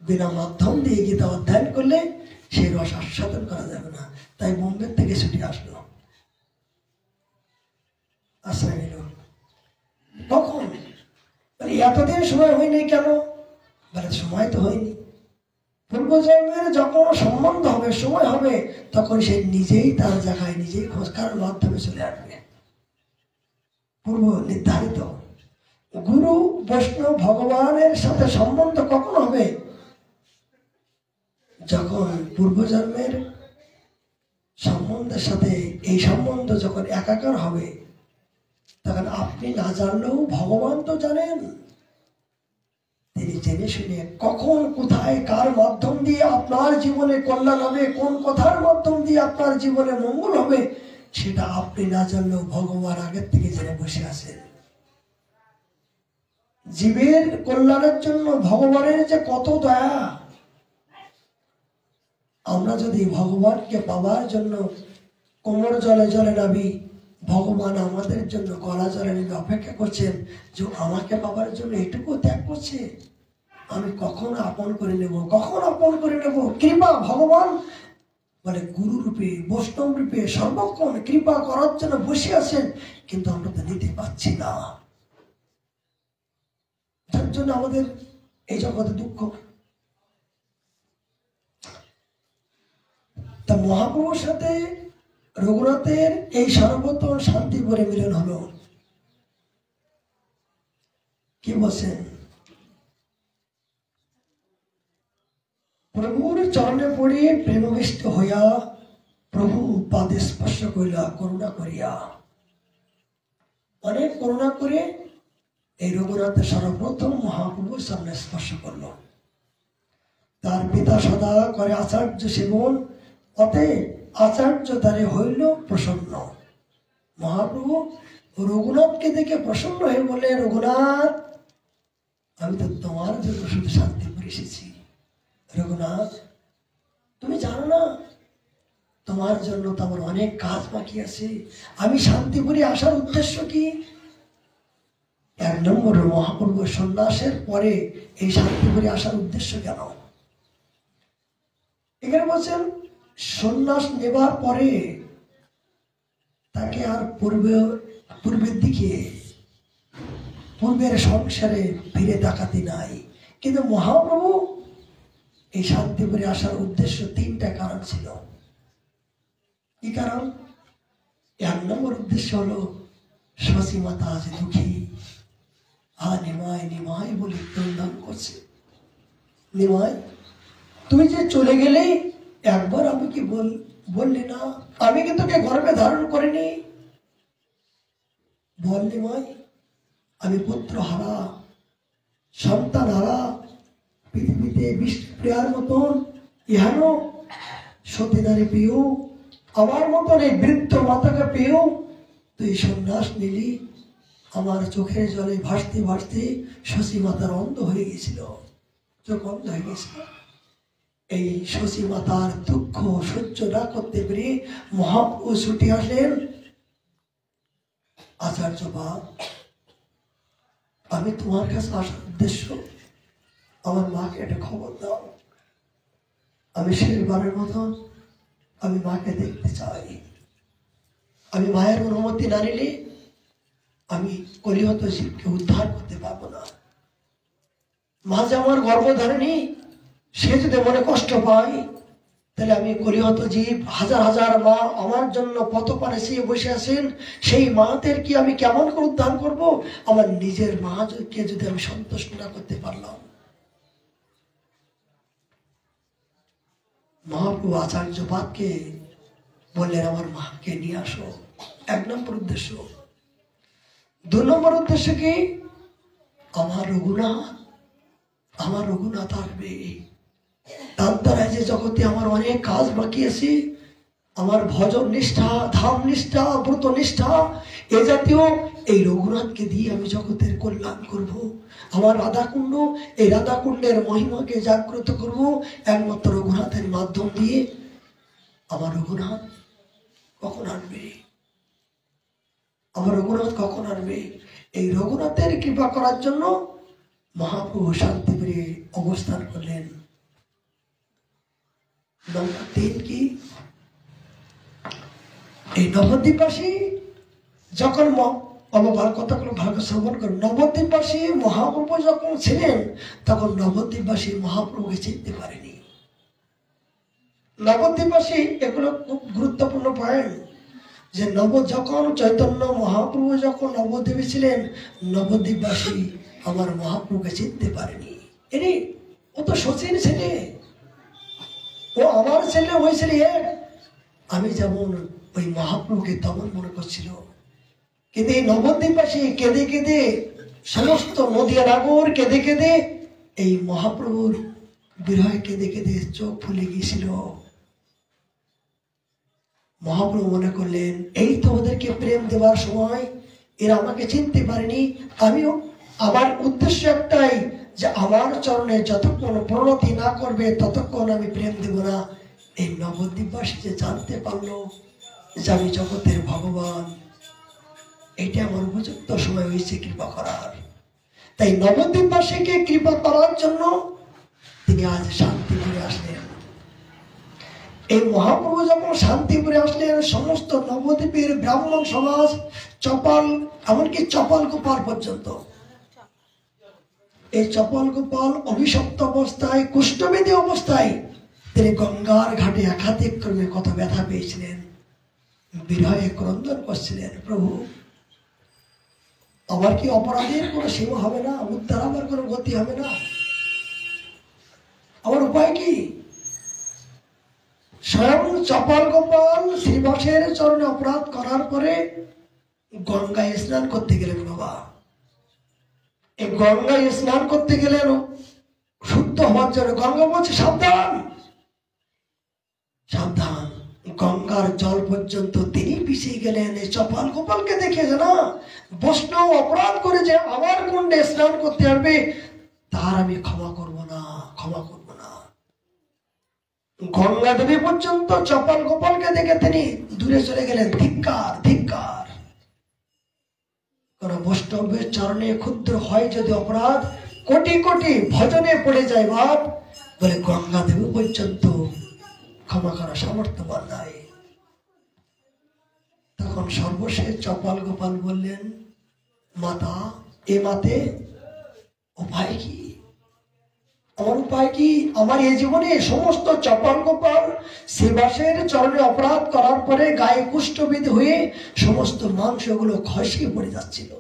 বিনা মাধ্যম দিয়ে গীতা অধ্যয়ন করলে সেই রস আস্বাদন করা যাবে না। তাই বোম্বে থেকে ছুটি আসলো, আশ্রয় নিল। কখন? মানে এতদিন সময় হয়নি কেন? মানে সময় তো হয়নি। পূর্বজন্মের যখন সম্বন্ধ হবে, সময় হবে, তখন সে নিজেই তার জায়গায় নিজেই খোঁজকার মাধ্যমে চলে আসবে, পূর্ব নির্ধারিত। গুরু বৈষ্ণব ভগবানের সাথে সম্বন্ধ কখন হবে? যখন পূর্বজন্মের সম্বন্ধের সাথে এই সম্বন্ধ যখন একাকার হবে, তখন আপনি না জানলেও ভগবান তো জানেন। তিনি জেনে শুনে কখন কোথায় কার মাধ্যম দিয়ে আপনার জীবনে কল্যাণ হবে, কোন কথার মাধ্যম দিয়ে আপনার জীবনে মঙ্গল হবে, সেটা আপনি না জানলেও ভগবান আগের থেকে জেনে বসে আছেন। জীবের কল্যাণের জন্য ভগবানের যে কত দয়া। আমরা যদি ভগবানকে পাওয়ার জন্য কোমর জলে জলে নামি, ভগবান আমাদের জন্য গলা জলে নেমে অপেক্ষা করছেন যে আমাকে পাওয়ার জন্য এটুকু ত্যাগ করছে, আমি কখন আপন করে নেব, কখন আপন করে নেব। কৃপা ভগবান বলে গুরু রূপে, বৈষ্ণব রূপে সর্বক্ষণ কৃপা করার জন্য বসে আছেন, কিন্তু আমরা তো নিতে পারছি না। যার জন্য আমাদের এই জগতে দুঃখ। তা মহাপ্রভুর সাথে রঘুনাথের এই সর্বপ্রথম শান্তিপুরে মিলন হলো। কি বলছেন? প্রভুর চরণে পড়ে প্রেমবিষ্ট হইয়া প্রভু পাদে স্পর্শ করিলা করুণা করিয়া। অনেক করুণা করে এই রঘুনাথের সর্বপ্রথম মহাপ্রভুর সামনে স্পর্শ করল। তার পিতা সদা করে আচার্য সেবন, অতএব আচার্য দ্বারে হইল প্রসন্ন। মহাপ্রভু রঘুনাথকে দেখে প্রসন্ন হয়ে বলে, রঘুনাথ আমি তো তোমার জন্য শুধু শান্তিপুর এসেছি। রঘুনাথ তুমি জানো না তোমার জন্য তো আমার অনেক কাজ বাকি আছে। আমি শান্তিপুরে আসার উদ্দেশ্য কি? 1 নম্বর, মহাপ্রভু সন্ন্যাসের পরে এই শান্তিপুরে আসার উদ্দেশ্য কেন? এখানে বলছেন সন্ন্যাস নেবার পরে তাকে আর পূর্বের দিকে, পূর্বের সংসারে ফিরে তাকাতে নাই। কিন্তু মহাপ্রভু এই শান্তিপুরে আসার উদ্দেশ্য 3টা কারণ ছিল। কি কারণ? 1 নম্বর উদ্দেশ্য হলো শশী মাতা আজ দুঃখী, নিমাই নিমাই বলে ক্রন্দন করছে। নিমাই তুই যে চলে গেলে একবার আমি কি বললি না? আমি কি তোকে গর্ভে ধারণ করিনি? বল নিমাই, আমি পুত্র হারা, সন্তান হারা, পৃথিবীতে বিষ্ণুপ্রিয়ার মতন ইহানো সতীনারী পেয়েও, আমার মতন এই বৃদ্ধ মাতাকে পেয়েও তুই সন্ন্যাস নিলি। আমার চোখের জলে ভাসতে ভাসতে শশী মাতার অন্ধ হয়ে গেছিল, চোখ অন্ধ হয়ে গেছিল। এই শশী মাতার দুঃখ সহ্য না করতে পেরে মহাপ্রভু ছুটে আসলেন। আচার্য বাপ, আমি তোমার কাছে আসার উদ্দেশ্য, আমার মাকে একটা খবর দাও। আমি শেষবারের মতন আমি মাকে দেখতে চাই। আমি মায়ের অনুমতি না নিলে আমি কলিহত জীবকে উদ্ধার করতে পারবো না। মা যে আমার গর্ভধারিণী, সে যদি মনে কষ্ট পায়, তাহলে আমি কলিহত জীব, হাজার হাজার মা আমার জন্য পথপানে চেয়ে বসে আছেন, সেই মাদের কি আমি কেমন করে উদ্ধার করব? আমার নিজের মাকে যদি আমি সন্তুষ্ট না করতে পারলাম। মহাপ্রভু আচার্য বাদকে বললেন, আমার মাকে নিয়ে আসো। 1 নম্বর উদ্দেশ্য। 2 নম্বর উদ্দেশ্য কি? আমার রঘুনাথ আসবে। তার দ্বারা যে জগতে আমার অনেক কাজ বাকি আছে, আমার ভজন নিষ্ঠা, ধাম নিষ্ঠা, ব্রত নিষ্ঠা, এ জাতীয় এই রঘুনাথকে দিয়ে আমি জগতের কল্যাণ করব। আমার রাধাকুণ্ড, এই রাধাকুণ্ডের মহিমাকে জাগ্রত করব একমাত্র রঘুনাথের মাধ্যম দিয়ে। আমার রঘুনাথ কখন আসবে? আমার রঘুনাথ কখন আসবে? এই রঘুনাথের কৃপা করার জন্য মহাপ্রভু শান্তিপুরে অবস্থান করলেন। নম্বর 3 কি? এই নবদ্বীপবাসী যখন কথাগুলো ভালো শ্রবণ করেন, নবদ্বীপবাসী মহাপ্রভু যখন ছিলেন, তখন নবদ্বীপবাসী মহাপ্রভুকে চিনতে পারেনি। নবদ্বীপবাসী, এগুলো খুব গুরুত্বপূর্ণ পয়েন্ট, যে যখন চৈতন্য মহাপ্রভু যখন নবদ্বীপে ছিলেন, নবদ্বীপবাসী আমার মহাপ্রভুকে চিনতে পারেনি। ও তো শচীন ছেলে, ও আমার ছেলে, ওই ছেলে এক। আমি যেমন ওই মহাপ্রভুকে তেমন মনে করছিল। কিন্তু এই নবদ্বীপবাসী কেঁদে কেঁদে, সমস্ত নদিয়া নাগর কেঁদে কেঁদে, এই মহাপ্রভুর বিরহে কেঁদে কেঁদে চোখ ফুলে গিয়েছিল। মহাপ্রভু মনে করলেন, এই তো ওদেরকে প্রেম দেওয়ার সময়, এরা আমাকে চিনতে পারেনি। আমিও, আমার উদ্দেশ্য একটাই, যে আমার চরণে যতক্ষণ প্রণতি না করবে ততক্ষণ আমি প্রেম দেব না। এই নবদ্বীপবাসী যে জানতে পারলো যে আমি জগতের ভগবান, এইটা আমার উপযুক্ত সময় হয়েছে কৃপা করার। তাই নবদ্বীপবাসীকে কৃপা করার জন্য তিনি আজ শান্তিপুরে আসলেন। এই মহাপ্রভু যখন শান্তিপুরে আসলেন, সমস্ত নবদ্বীপের ব্রাহ্মণ সমাজ, চপাল, এমনকি চপাল গোপাল পর্যন্ত, এই চপাল গোপাল অভিশপ্ত অবস্থায়, কুষ্ঠবেদী অবস্থায় তিনি গঙ্গার ঘাটে একাধিক ক্রমে কত ব্যথা পেয়েছিলেন, বিরহে ক্রন্দন করছিলেন, প্রভু আমার কি অপরাধের কোনো সীমা হবে না? উদ্ধার আমার কোনো গতি হবে না? আমার উপায় কি? স্বয়ং চপাল গোপাল শ্রীবাসের চরণে অপরাধ করার পরে গঙ্গায় স্নান করতে গেলেন। বাবা, এই গঙ্গায় স্নান করতে গেলেন শুদ্ধ হওয়ার জন্য। গঙ্গা বলছে, সাবধান সাবধান। গঙ্গার জল পর্যন্ত তিনি পিছিয়ে গেলেন। এই চপাল গোপালকে দেখিয়েছে না, বৈষ্ণব অপরাধ করে যে আমার কুণ্ডে স্নান করতে আসবে, তার আমি ক্ষমা করব না, ক্ষমা করব না। গঙ্গা দেবী পর্যন্ত চপাল গোপালকে দেখে তিনি দূরে চলে গেলেন। ধিক্কার, ধিক্কার। কোন বৈষ্ণবের চরণে ক্ষুদ্র হয় যদি অপরাধ, কোটি কোটি ভজনে পড়ে যায় বাপ, বলে গঙ্গা দেবী পর্যন্ত ক্ষমা করা সামর্থ্যবান নাই। তখন সর্বশেষ চপাল গোপাল বললেন, মাতা, এ মাতে উপায় কি? আমার উপায় কি? আমার এই জীবনে সমস্ত চপাল গোপাল শ্রীবাসের চরণে অপরাধ করার পরে গায়ে কুষ্ঠবেদী হয়ে সমস্ত মাংসগুলো খসিয়ে পড়ে যাচ্ছিল।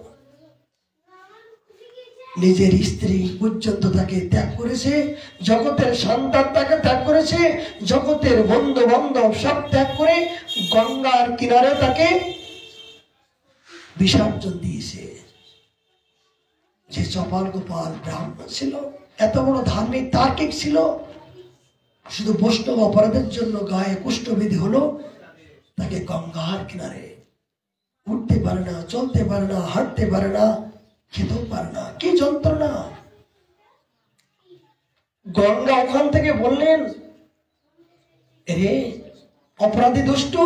নিজের স্ত্রী পর্যন্ত তাকে ত্যাগ করেছে, জগতের সন্তান তাকে ত্যাগ করেছে, জগতের বন্ধু বান্ধব সব ত্যাগ করে গঙ্গার কিনারে তাকে বিসর্জন দিয়েছে। যে চপাল গোপাল ব্রাহ্মণ ছিল, এত বড় ধার্মিক তার্কিক ছিল, শুধু বৈষ্ণব অপরাধের জন্য গায়ে কুষ্ঠবেদী হলো, তাকে গঙ্গার কিনারে উঠতে পারে না, চলতে পারে না, হাঁটতে পারে না, খেতেও পারে না। কি যন্ত্রণা! গঙ্গা ওখান থেকে বললেন, রে অপরাধী দুষ্টু,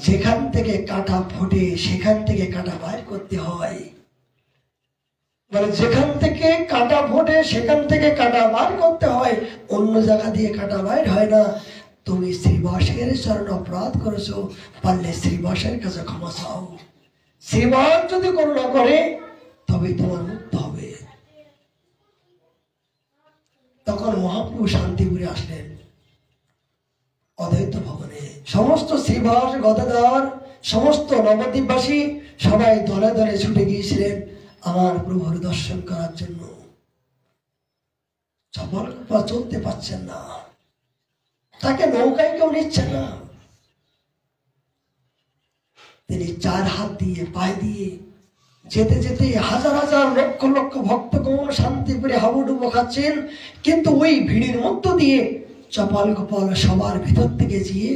যেখান থেকে কাঁটা ফোটে সেখান থেকে কাঁটা বাইর করতে হয়। মানে যেখান থেকে কাঁটা ফোটে সেখান থেকে কাঁটা বার করতে হয়, অন্য জায়গা দিয়ে কাঁটা বাইর হয় না। তুমি শ্রীবাসের চরণ অপরাধ করেছো, পারলে শ্রীবাসের কাছে ক্ষমা চাও। শ্রীবাস যদি করুণা করে তবে তোমার মুক্ত হবে। তখন মহাপ্রভু শান্তিপুরে আসলেন অদ্বৈত ভবনে। সমস্ত শ্রীবাস গদাধর সমস্ত নবদ্বীপবাসী সবাই দলে দলে ছুটে গিয়েছিলেন আমার প্রভুর দর্শন করার জন্য। চপলকৃপা চলতে পারছেন না, তাকে নৌকায় কেউ নিচ্ছে না। তিনি 4 হাত দিয়ে পায়ে দিয়ে যেতে যেতে হাজার হাজার লক্ষ লক্ষ ভক্তগণ শান্তিপুরে হাবুডুবু খাচ্ছেন। কিন্তু ওই ভিড়ের মধ্য দিয়ে চপাল কপাল সবার ভিতর থেকে গিয়ে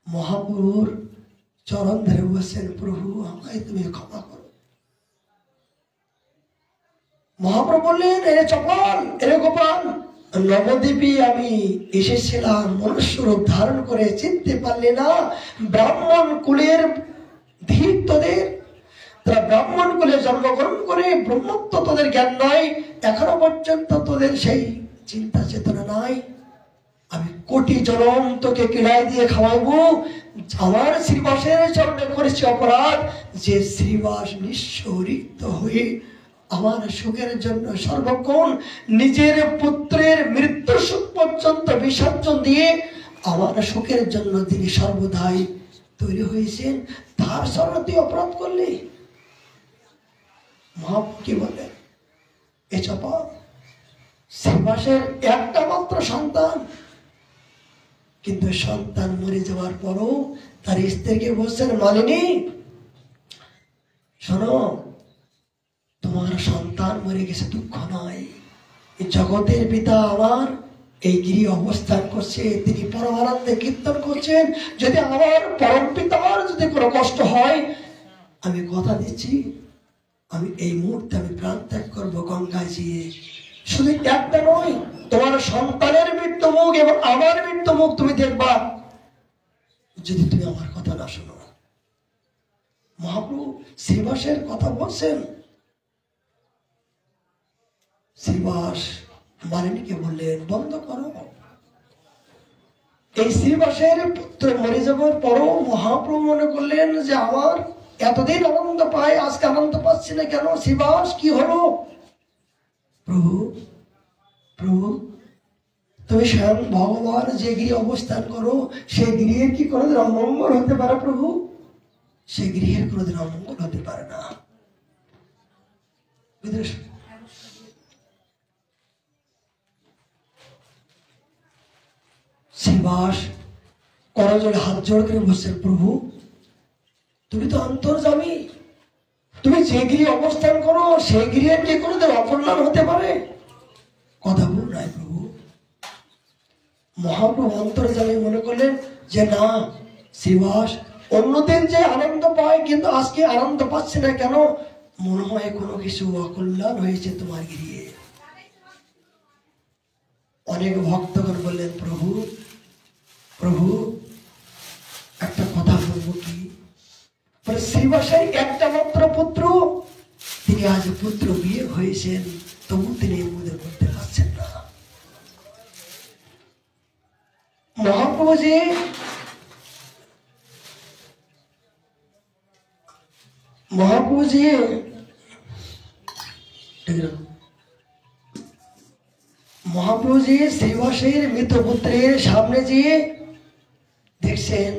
মহাপ্রভুর চরণ ধরে বসেন, প্রভু আমায় তুমি ক্ষমা করো। মহাপ্রভু বললেন, এরে চপাল, এরে গোপাল, নবদ্বীপে আমি এসেছিলাম মনুষ্য রূপ ধারণ করে, চিনতে পারলে না? ব্রাহ্মণ কুলের ধীর তোদের, তারা ব্রাহ্মণ কুলে জন্মগ্রহণ করে ব্রহ্মত্ব তোদের জ্ঞান নয়, এখনো পর্যন্ত তোদের সেই চিন্তা চেতনা নাই। আমি কোটি জনম তোকে কিলাই দিয়ে খাওয়াইবো। আমার শ্রীবাসের চরণে করেছি অপরাধ, যে শ্রীবাস নিঃস্ব রিক্ত হয়ে আমার সুখের জন্য সর্বক্ষণ নিজের পুত্রের মৃত্যু সুখ পর্যন্ত বিসর্জন দিয়ে আমার সুখের জন্য তিনি সর্বদাই তৈরি হয়েছেন। তার চরণে তুই অপরাধ করলি। মহাপ্রভু কি বলেন, এ চপল শ্রীবাসের একটা মাত্র সন্তান, কিন্তু সন্তান মরে যাওয়ার পরও তার স্ত্রীকে বলছেন, মালিনী শোনো, তোমার সন্তান মরে গেছে, দুঃখ নয়। জগতের পিতা আমার এই গিরি অবস্থান করছে, তিনি পরমানন্দে কীর্তন করছেন। যদি আমার পরম পিতার যদি কোনো কষ্ট হয়, আমি কথা দিচ্ছি, আমি এই মুহূর্তে আমি প্রাণ ত্যাগ করবো গঙ্গায় গিয়ে। শুধু একটা নয়, তোমার সন্তানের মৃত্যু মুখ এবং আমার মৃত্যু মুখ তুমি দেখবা, যদি তুমি আমার কথা না শোনো। মহাপ্রভু শ্রীবাসের কথা বলছেন। শ্রীবাস মালিনীকে বললেন, বন্ধ করো। এই শ্রীবাসের পুত্র মরে যাবার পরও মহাপ্রভু মনে করলেন যে আমার এতদিন আনন্দ পাই, আজকে আনন্দ পাচ্ছি না কেন? শ্রীবাস কি হলো? প্রভু প্রভু তুমি স্বয়ং ভগবান যে গৃহে অবস্থান করো, সেই গৃহের কি কোনোদিন অমঙ্গল হতে পারে? প্রভু সেই গৃহের কোনোদিন অমঙ্গল হতে পারে না। শ্রীবাস করজোড়ে হাত জোড় করে বসছেন, প্রভু তুমি তো অন্তর্যামী, তুমি যে গৃহে অবস্থান করো সেই গৃহের কি কোনোদিন অকল্যাণ হতে পারে? কথা বল নাই প্রভু। মহাপ্রভু অন্তর্যামী মনে করলেন যে না, শ্রীবাস অন্যদিন যে আনন্দ পায় কিন্তু আজকে আনন্দ পাচ্ছে না কেন? মনে হয় কোনো কিছু অকল্যাণ হয়েছে তোমার গৃহে। অনেক ভক্তগণ বললেন, প্রভু প্রভু একটা কথা বলবো কি? শ্রীবাসের একটা মাত্র পুত্র, তিনি আজ পুত্র বিয়ে হয়েছেন, তবু তিনি এর মধ্যে করতে পারছেন না। মহাপ্রভুজি শ্রীবাসের মৃত পুত্রের সামনে যেয়ে দেখছেন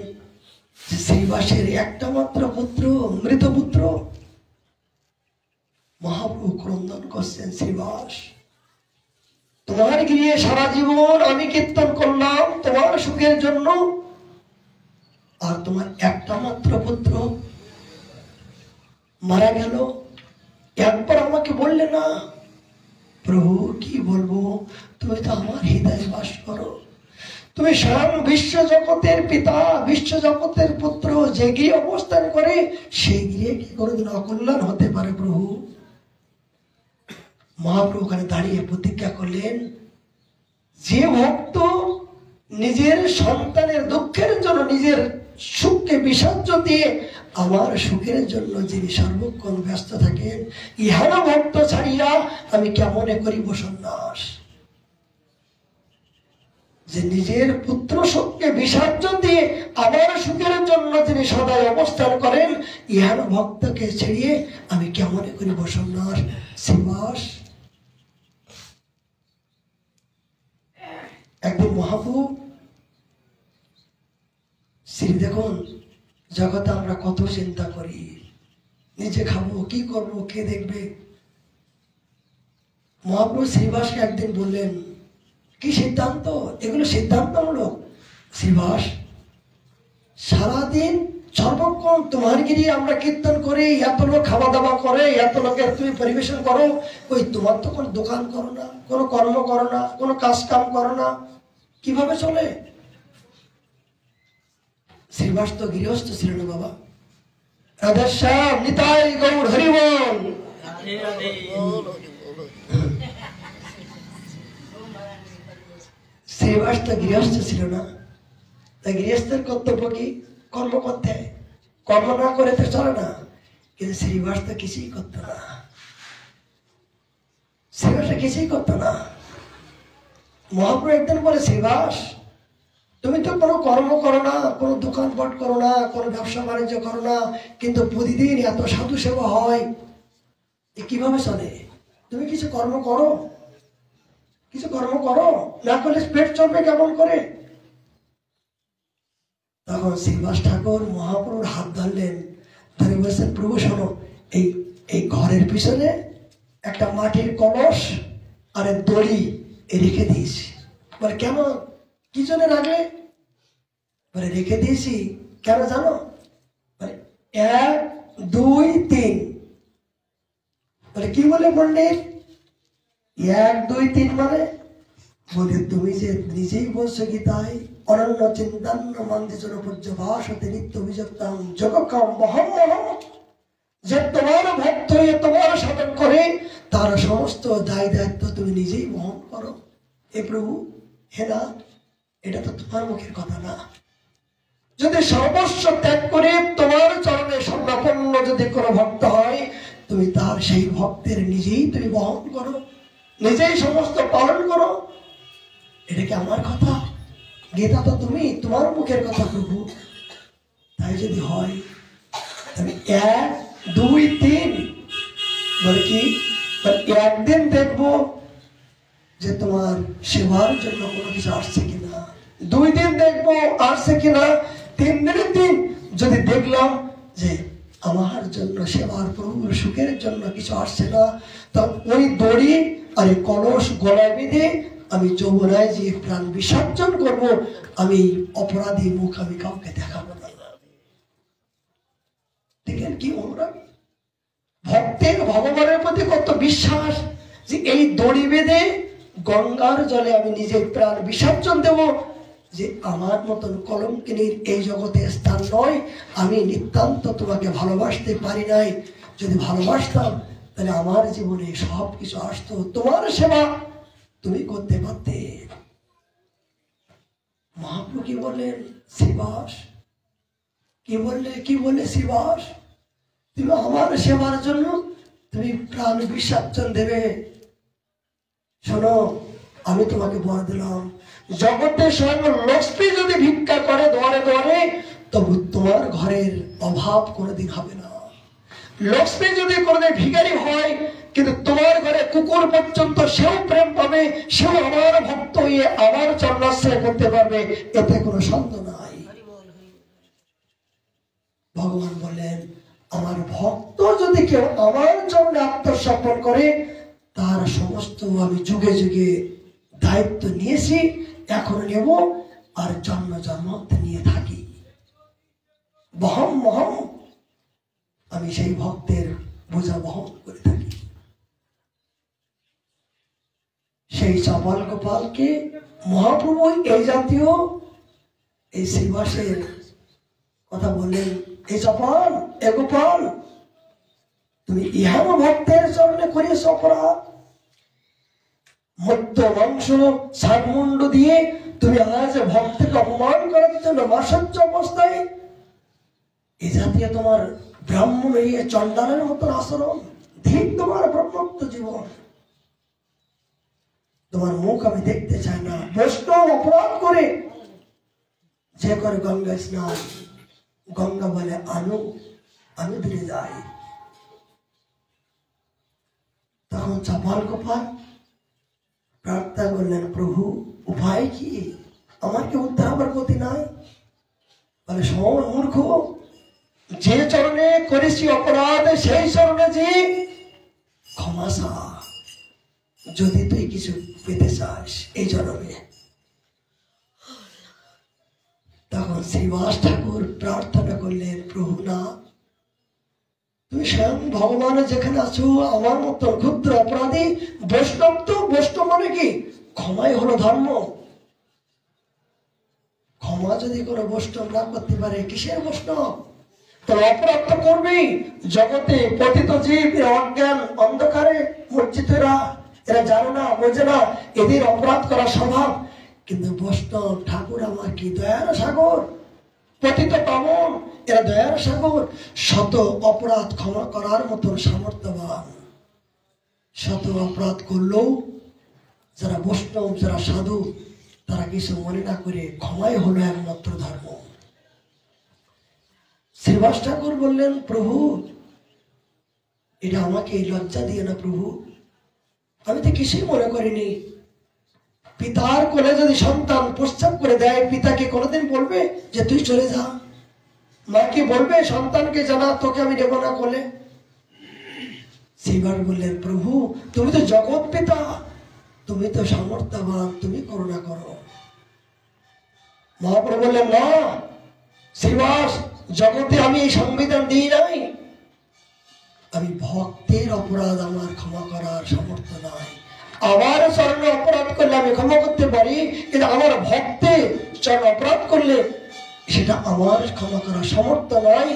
যে শ্রীবাসের একটা মাত্র পুত্র মৃত পুত্র। মহাপ্রভু ক্রন্দন করছেন, শ্রীবাস তোমার গৃহে সারা জীবন আমি কীর্তন করলাম তোমার সুখের জন্য, আর তোমার একটা মাত্র পুত্র মারা গেল, একবার আমাকে বললে না? প্রভু কি বলবো, তুমি তো আমার হৃদয়ে বাস করো, তুমি স্বয়ং বিশ্ব জগতের পিতা, বিশ্ব জগতের পুত্র, যে গৃহে অবস্থান করে সেই গৃহে কি কোনোদিন অকল্যাণ হতে পারে? প্রভু মহাপ্রভু ওখানে দাঁড়িয়ে প্রতিজ্ঞা করলেন, যে ভক্ত নিজের সন্তানের দুঃখের জন্য নিজের সুখকে বিসর্জন দিয়ে আমার সুখের জন্য যিনি সর্বক্ষণ ব্যস্ত থাকেন, ইহার ভক্ত ছাড়িয়া আমি কেমনে করিব সন্ন্যাস। যে নিজের পুত্র সুখকে বিসর্জন দিয়ে আমার সুখের জন্য যিনি সদাই অবস্থান করেন, ইহার ভক্তকে ছেড়িয়ে আমি কেমনে করিব সন্ন্যাস। শ্রীবাস একদিন মহাপ্রভু শ্রী দেখুন, জগতে আমরা কত চিন্তা করি, নিজে খাবো, কি করব, কে দেখবে। মহাপ্রভু শ্রীবাসকে একদিন বললেন, কি সিদ্ধান্ত, এগুলো সিদ্ধান্তমূলক। শ্রীবাস, সারাদিন সর্বক্ষণ তোমার গিরি আমরা কীর্তন করে, এত লোক খাওয়া দাওয়া করে, এত লোকের তুমি পরিবেশন করো, ওই তোমার তো কোনো দোকান করো না, কোনো কর্ম করো না, কোনো কাজ কাম করো না, কিভাবে চলে? শ্রীবাস তো গৃহস্থ ছিল না বাবা। রাধেশ্যাম নিতাই গৌর হরিবল। শ্রীবাস তো গৃহস্থ ছিল না, তাই গৃহস্থের কর্তব্য কি? কর্ম করতে, কর্ম না করে তো চলে না। কিন্তু শ্রীবাস তো কিছুই করতো না, শ্রীবাস কিছুই করতো না। মহাপ্রভু একদিন বলে, শ্রীবাস তুমি তো কোনো কর্ম করো না, কোনো দোকানপাট করো না, কোনো ব্যবসা বাণিজ্য করো না, কিন্তু প্রতিদিন এত সাধু সেবা হয়, কিভাবে চলে? তুমি কিছু কর্ম করো, কিছু কর্ম করো, না করলে পেট চলবে কেমন করে? তখন শ্রীবাস ঠাকুর মহাপ্রভুর হাত ধরলেন, ধরে বলছেন, প্রভু শোনো, এই ঘরের পিছনে একটা মাটির কলস আর দড়ি রেখে দিয়েছি। বলে কেন, কি জন্য রাখলে? বলে রেখে দিয়েছি কেন জানো? বলে 1 2 3। বলে কি বলে পণ্ডিত? 1 2 3 মানে? বলে তুমি যে নিজেই বলছো কি তাই, অনন্য চিন্তান্ন মন্দির পূজ্যবাস হতে নিত্য অভিযোগতাম যোগকাম মহম মহম, যে তোমার ভক্ত হয়ে তোমার সাধন করে তার সমস্ত দায় দায়িত্ব তুমি নিজেই বহন করো। এ প্রভু, হে না, এটা তো তোমার মুখের কথা না। যদি সর্বস্ব ত্যাগ করে তোমার চরণে স্বর্ণাপন্ন যদি কোনো ভক্ত হয়, তুমি তার সেই ভক্তের নিজেই তুমি বহন করো, নিজেই সমস্ত পালন করো। এটা কি আমার কথা? গীতা তো তুমি, তোমার মুখের কথা প্রভু। তাই যদি হয় তবে 1 2 3 বলে কি, একদিন দেখবো যে তোমার সেবার জন্য কোনো কিছু আসছে কিনা, 2 দিন দেখবো আসছে কিনা, 3 দিনের দিন যদি দেখলাম যে আমার জন্য সেবার প্রভুর সুখের জন্য কিছু আসছে না, তখন ওই দড়ি আর এই কলস গলায় বেঁধে আমি যমুনায় যে প্রাণ বিসর্জন করব। আমি অপরাধী মুখ আমি কাউকে দেখাবো না। দেখেন কি অনুরাগী ভক্তের, ভগবানের প্রতি কত বিশ্বাস, যে এই দড়ি বেঁধে গঙ্গার জলে আমি নিজের প্রাণ বিসর্জন দেব। যে আমার মতন কলঙ্কিনীর এই জগতে স্থান নয়, আমি নিতান্ত তোমাকে ভালোবাসতে পারি নাই। যদি ভালোবাসতাম তাহলে আমার জীবনে সব কিছু আসতো, তোমার সেবা তুমি করতে পারতে। মহাপ্রভু কি বললেন? শ্রীবাস কি বললে শ্রীবাস, তুমি আমার সেবার জন্য তুমি প্রাণ বিসর্জন দেবে। শোনো, আমি তোমাকে বলে দিলাম, জগতে স্বয়ং লক্ষ্মী যদি ভিক্ষা করে দুয়ারে দুয়ারে, তবু তোমার ঘরের অভাব কোনোদিন হবে না। লক্ষ্মী যদি কোনোদিন ভিখারি হয়, কিন্তু তোমার ঘরে কুকুর পর্যন্ত সেও প্রেম পাবে, সেও আমার ভক্ত হয়ে আমার চরণাশ্রয় করতে পারবে, এতে কোনো সন্দেহ নাই। ভগবান বললেন, আমার ভক্ত যদি কেউ আমার চরণে আত্মসমর্পণ করে, তার সমস্ত আমি যুগে যুগে দায়িত্ব নিয়েছি, এখনো নেব, আর জন্ম জন্মান্ত নিয়ে থাকি। বহম মহম, আমি সেই ভক্তের বোঝা বহন করে থাকি। সেই চপাল গোপালকে মহাপ্রভু এই জাতীয় এই শ্রীবাসের কথা বললেন, এই চপাল, এ গোপাল, তুমি ইহার ভক্তের চরণে করিয়েছ অপরাধ। মধ্য মাংস সাতমুণ্ড দিয়ে তুমি আজ ভক্তকে অপমান করার জন্য মাসজ্জ অবস্থায় এ জাতীয় তোমার ব্রাহ্মণ এই চণ্ডালের মতন আচরণ, ঠিক তোমার ব্রহ্মত্ব জীবন। তোমার মুখ আমি দেখতে চাই না। বৈষ্ণব অপরাধ করে যে করে গঙ্গা স্নান, গঙ্গা বলে আনু, আমি দিলে যাই। তখন চাপাল কপাল প্রার্থনা করলেন, প্রভু উপায় কি? আমার কি উদ্ধার হবার গতি নাই? বলে শোন মূর্খ, যে চরণে করেছি অপরাধ সেই চরণে যে ক্ষমা চা, যদি তুই কিছু পেতে চাস এই জন্মে। তখন শ্রীবাস ঠাকুর প্রার্থনা করলেন, প্রভু না, তুমি স্বয়ং ভগবান যেখানে আছো, আমার মতো ক্ষুদ্র অপরাধী বৈষ্ণব, তো বৈষ্ণব মানে কি? ক্ষমাই হলো ধর্ম। ক্ষমা যদি কোনো বৈষ্ণব না করতে পারে, কিসের বৈষ্ণব? তাহলে অপরাধ তো করবেই। জগতে পতিত জীব, অজ্ঞান অন্ধকারে মজ্জিত, এরা জানে না, বোঝে না, এদের অপরাধ করা স্বভাব। কিন্তু বৈষ্ণব ঠাকুর আমার কি দয়ার সাগর, পতিত পাবন, এরা দয়ার সাগর। শত অপরাধ ক্ষমা করার মতো সামর্থ্যবান। শত অপরাধ করলেও যারা বৈষ্ণব, যারা সাধু, তারা কিছু মনে না করে ক্ষমাই হলো একমাত্র ধর্ম। শ্রীবাস ঠাকুর বললেন, প্রভু এটা আমাকে লজ্জা দিয়ে না প্রভু, আমি তো কিছুই মনে করিনি। পিতার কোলে যদি সন্তান প্রস্তাব করে দেয়, পিতাকে কোনোদিন বলবে যে তুই চলে যা? মা কি বলবে সন্তানকে, জানা তোকে আমি নেব না কোলে? শ্রীবাস বললেন, প্রভু তুমি তো জগৎ পিতা, তুমি তো সামর্থ্যবান, তুমি করুণা করো। মহাপ্রভু বললেন, না শ্রীবাস, জগতে আমি এই সংবিধান দিই নাই। আমি ভক্তের অপরাধ আমার ক্ষমা করার সামর্থ্য নাই। আমার চরণে অপরাধ করলে আমি ক্ষমা করতে পারি, কিন্তু আমার ভক্তের চরণে অপরাধ করলে সেটা আমার ক্ষমা করার সামর্থ্য নয়।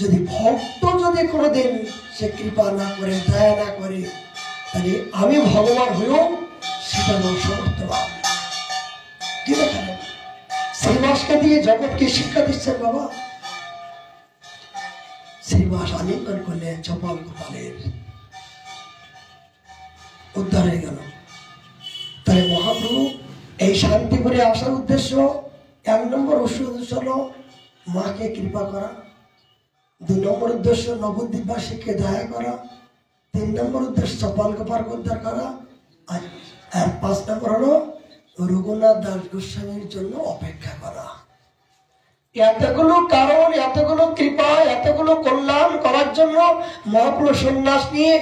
যদি ভক্ত যদি কোনোদিন সে কৃপা না করে, দয়া না করে, তাহলে আমি ভগবান হয়েও সেটা আমার সামর্থ্যবান। কি দেখেন শ্রীবাসকে দিয়ে জগৎকে শিক্ষা দিচ্ছেন বাবা। শ্রীবাস আলিঙ্গন করলেন, চপাল গোপালের উদ্ধার হয়ে গেল। তাহলে মহাপ্রভু এই শান্তিপুরে আসার উদ্দেশ্য, 1 নম্বর উদ্দেশ্য হলো মাকে কৃপা করা, 2 নম্বর উদ্দেশ্য নবদ্বীপবাসীকে দয়া করা, 3 নম্বর উদ্দেশ্য চপাল গোপালকে উদ্ধার করা, আর 5 নম্বর হলো রঘুনাথ দাস গোস্বামীর জন্য অপেক্ষা করা। এতগুলো কারণ, এতগুলো কৃপা, এতগুলো কল্যাণ করার জন্য মহাপ্রভু সন্ন্যাস নিয়ে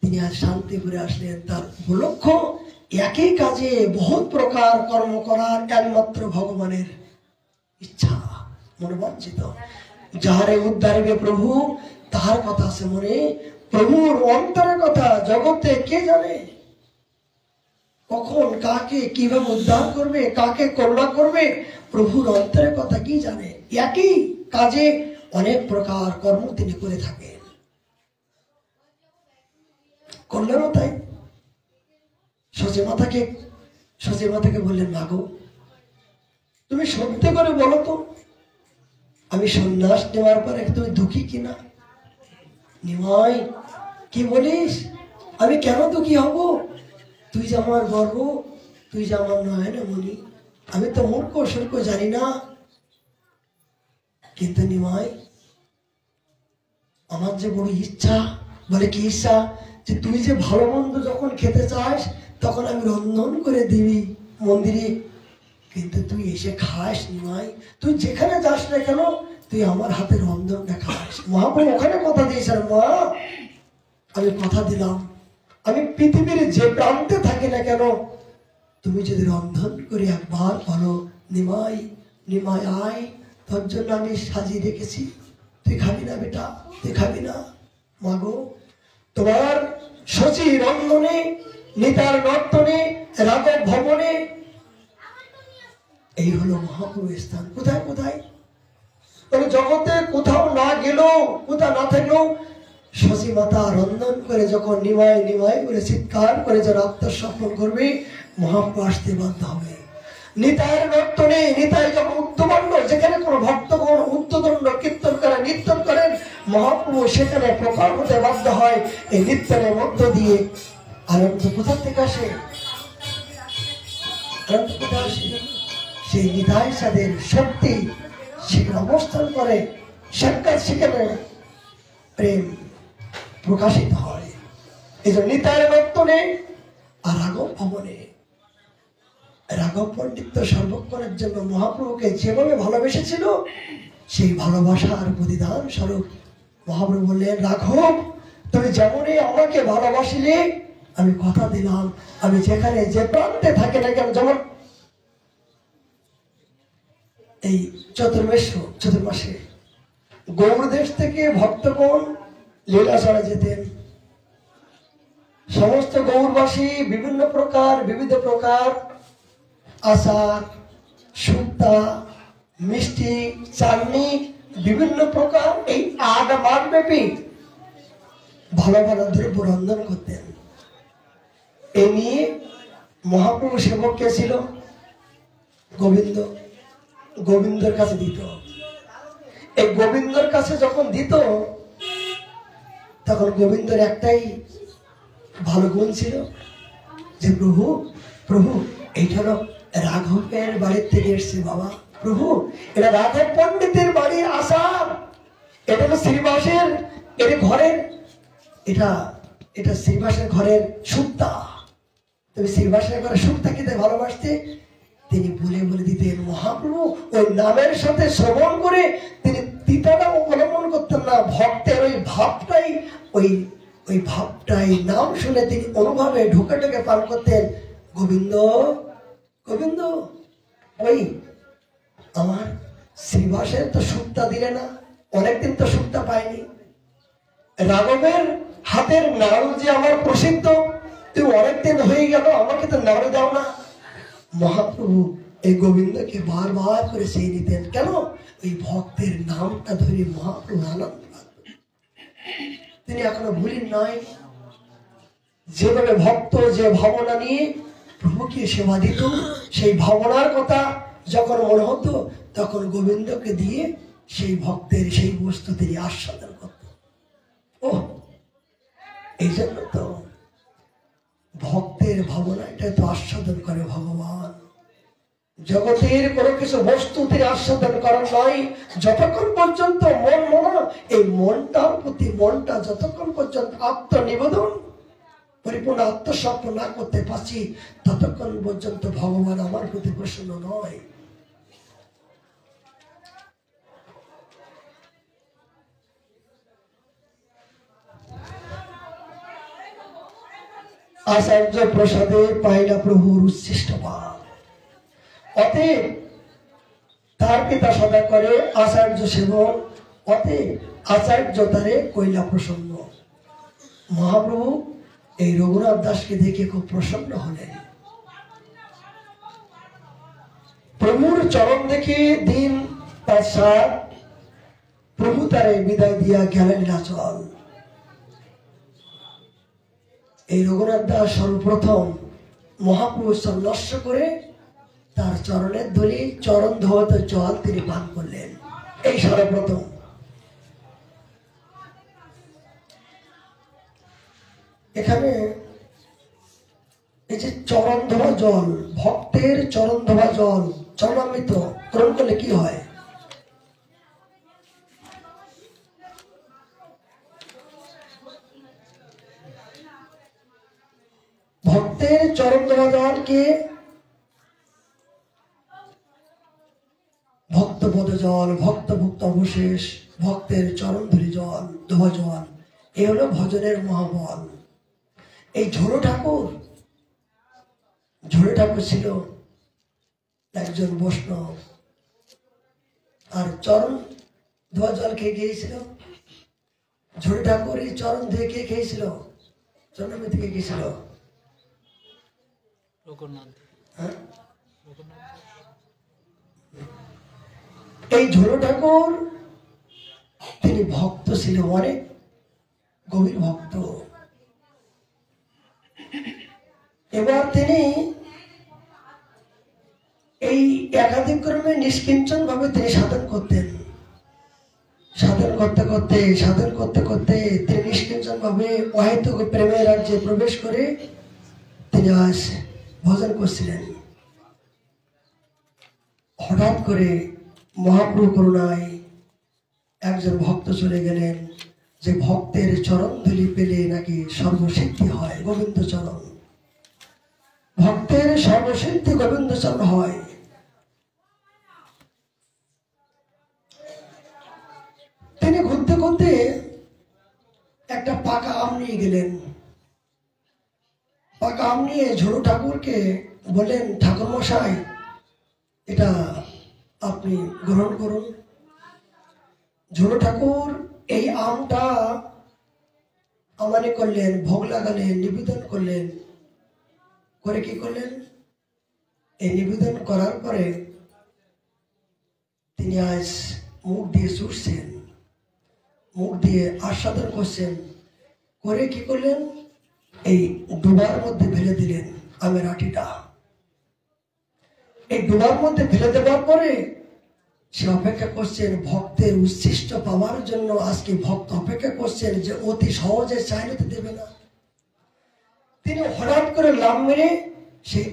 তিনি আজ শান্তিপুরে আসলেন। তার উপলক্ষ্য একই কাজে বহুত প্রকার কর্ম করার একমাত্র ভগবানের ইচ্ছা, মনোবাঞ্ছিত। যাহারে উদ্ধারিবে প্রভু, তাহার কথা আছে মনে। প্রভুর অন্তরের কথা জগতে কে জানে? কখন কাকে কিভাবে উদ্ধার করবে, কাকে করুণা করবে, প্রভুর অন্তরের কথা কি জানে? একই কাজে অনেক প্রকার কর্ম তিনি করে থাকেন। করলেনও তাই। সচে মাতাকে বললেন, মাগো তুমি সত্যি করে বলো তো, আমি সন্ন্যাস নেওয়ার পরে তুমি দুঃখী কিনা? নিমাই কি বলিস? আমি কেন দুঃখী হব? তুই যে আমার গর্ব, তুই যে আমার নয়ন মনি, আমি তো মূর্খ সূর্খ জানি না। কিন্তু নিমাই আমার যে বড় ইচ্ছা। বলে কি ইচ্ছা? যে তুই যে ভালো মন্দ যখন খেতে চাস, তখন আমি রন্ধন করে দিবি মন্দিরে, কিন্তু তুই এসে খাস নিমাই। তুই যেখানে যাস না কেন, তুই আমার হাতে রন্ধনটা খাস। মহাপ্রভু ওখানে কথা দিয়েছেন, মা আমি কথা দিলাম, আমি পৃথিবীর যে প্রান্তে থাকি না কেন, তুমি যদি রন্ধন করে একবার বলো, নিমাই নিমাই আয়, তোর জন্য আমি সাজিয়ে রেখেছি, তুই খাবি না বেটা, তুই খাবি না? মাগো তোমার শচী রন্ধনে, নিতার নর্তনে, রাঘব ভবনে, এই হলো মহাপ্রভুর স্থান। কোথায় কোথায় জগতে কোথাও না গেলেও, কোথাও না থাকলেও শচী মাতা রন্ধন করে যখন নিমাই নিমাই করে চিৎকার করে যারা আত্মসমর্পণ করবে, মহাপ্রভু আসতে বাধ্য হবে। নিতাইয়ের নর্তনে নিতাই যখন উদ্যমণ্ড, যেখানে কোন ভক্তগণ উদ্যদণ্ড কীর্তন করেন, নৃত্যন করেন, মহাপ্রভু সেখানে প্রকট হতে বাধ্য হয়। এই নৃত্যনের মধ্য দিয়ে আনন্দ কোথা থেকে আসে? আনন্দ কোথা আসে? সেই নিতাই সাদের শক্তি সেখানে অবস্থান করে, সাক্ষাৎ সেখানে প্রেম প্রকাশিত হয়। এই জন্য নিতাইয়ের নর্তনে আর রাঘব ভবনে রাঘব পণ্ডিত সর্বক্ষণের জন্য মহাপ্রভুকে যেভাবে ভালোবেসেছিল, সেই ভালোবাসার প্রতিদান স্বরূপ মহাপ্রভু বললেন, রাঘব তুমি যেমনই আমাকে ভালোবাসিলে, আমি কথা দিলাম আমি যেখানে যে প্রান্তে থাকে না কেন, যেমন এই চতুর্মাসে গৌড় দেশ থেকে ভক্তগণ লীলাচলে যেতেন। সমস্ত গৌরবাসী বিভিন্ন প্রকার আচার, শুক্তা, মিষ্টি, চাটনি, বিভিন্ন প্রকার এই 8 মাস ব্যাপী ভালো ভালো দ্রব্য রন্ধন করতেন। এ নিয়ে মহাপ্রভু সেবক কে ছিল? গোবিন্দ। গোবিন্দর কাছে দিত। এই গোবিন্দর কাছে যখন দিত, তখন গোবিন্দর একটাই ভালো গুণ ছিল যে প্রভু এইটা হলো রাঘবের বাড়ির থেকে এসছে বাবা, প্রভু এটা রাঘব পণ্ডিতের বাড়ির আসার, এটা হলো শ্রীবাসের এর ঘরের, এটা শ্রীবাসের ঘরের সুক্তা। তুমি শ্রীবাসের ঘরের সুক্তা খেতে ভালোবাসতে, তিনি বলে দিতেন। মহাপ্রভু ওই নামের সাথে শ্রবণ করে তিনি পিতাটা অবলম্বন করতেন না, ভক্তের ওই ভাবটাই নাম শুনে তিনি অনুভবে ঢুকে পান করতেন। গোবিন্দ গোবিন্দ, ওই আমার শ্রীবাসের তো সুক্তা দিলে না, অনেকদিন তো সুক্তা পাইনি। রাঘবের হাতের নাড়ু যে আমার প্রসিদ্ধ, তুমি অনেকদিন হয়ে গেল, আমাকে তো নাড়ু দাও না। মহাপ্রভু এই গোবিন্দকে বারবার করে চেয়ে নিতেন। কেন? ওই ভক্তের নামটা ধরে মহাপ্রভু আনন্দ তিনি এখনো ভুলেন নাই। যেভাবে ভক্ত যে ভাবনা নিয়ে প্রভুকে সেবা দিত, সেই ভাবনার কথা যখন মনে হতো, তখন গোবিন্দকে দিয়ে সেই ভক্তের সেই বস্তু তিনি আস্বাদন করত। ও এই জন্য তো ভক্তের ভাবনা এটা তো আস্বাদন করে ভগবান। জগতের কোনো কিছু বস্তু তিনি আস্বাদন করার নয়, যতক্ষণ পর্যন্ত এই মনটার প্রতি মনটা যতক্ষণ পর্যন্ত আত্মনিবেদন পরিপূর্ণ আত্মসমর্পণ না করতে পারছি, ততক্ষণ পর্যন্ত ভগবান আমার প্রতি প্রসন্ন নয়। আচার্য প্রসাদে পাইলা প্রভুর উচ্ছিষ্ট পান, অতএব তার পিতা সদা করে আচার্য সেবক, অতএব আচার্য তারে কইলা প্রসন্ন। মহাপ্রভু এই রঘুনাথ দাসকে দেখে খুব প্রসন্ন হলেন। প্রভুর চরণ দেখে দিন 5-7 প্রভু তারে বিদায় দিয়া গেলেন নীলাচল। এই রঘুনাথ দাস সর্বপ্রথম মহাপ্রভু নষ্ট করে তার চরণের ধরে চরণ ধোয়াত জল তিনি পান করলেন, এই সর্বপ্রথম। এখানে এই যে চরণ ধোয়া জল, ভক্তের চরণ ধোয়া জল চরণামৃত গ্রহণ করলে কি হয়? ভক্তের চরণ ধোয়া জলকে ভক্তপদ জল, ভক্তভুক্ত অবশেষ, ভক্তের চরণ ধরি জল, ধোয়া জল, এ হলো ভজনের মহাবল। এই ঝোড়ো ঠাকুর ছিল একজন বৈষ্ণব, আর চরণ ধোয়া জল খেয়ে গিয়েছিল। ঝোড়ো ঠাকুর এই চরণ ধুয়ে কে খেয়েছিল? চরণামৃত থেকে গিয়েছিল। এই ঝোড়ো ঠাকুর তিনি ভক্ত ছিল, অনেক গভীর ভক্ত। এবার তিনি এই এই একাধিক ক্রমে নিষ্কিঞ্চন ভাবে তিনি সাধন করতেন। সাধন করতে করতে তিনি নিষ্কিঞ্চন ভাবে অহেতুক প্রেমের রাজ্যে প্রবেশ করে তিনি আজ ভজন করছিলেন। হঠাৎ করে মহাপ্রভু করুণায় একজন ভক্ত চলে গেলেন, যে ভক্তের চরণ ধুলি পেলে নাকি সর্বসিদ্ধি হয়। গোবিন্দ চরণ, ভক্তের সর্বসিদ্ধি গোবিন্দ চরণ হয়। তিনি ঘুরতে ঘুরতে একটা পাকা আম নিয়ে গেলেন। পাকা আম নিয়ে ঝুড়ু ঠাকুরকে বললেন, ঠাকুর মশাই, এটা আপনি গ্রহণ করুন। ঝুড়ু ঠাকুর এই আমটা আমানে করলেন, ভোগ লাগালেন, নিবেদন করলেন। করে কি করলেন? এই নিবেদন করার পরে তিনি আজ মুখ দিয়ে চুষছেন, মুখ দিয়ে আস্বাদন করছেন। করে কি করলেন? এই ডুবার মধ্যে ফেলে দিলেন আমের আটিটা। এই ডুবার মধ্যে ফেলে দেওয়ার পরে সে অপেক্ষা করছেন ভক্তের উচ্ছিষ্ট পাওয়ার জন্য। আজকে ভক্ত অপেক্ষা করছেন যে অতি সহজে চাইলে তো দেবে না। তিনি হঠাৎ করে লাম মেরে সেই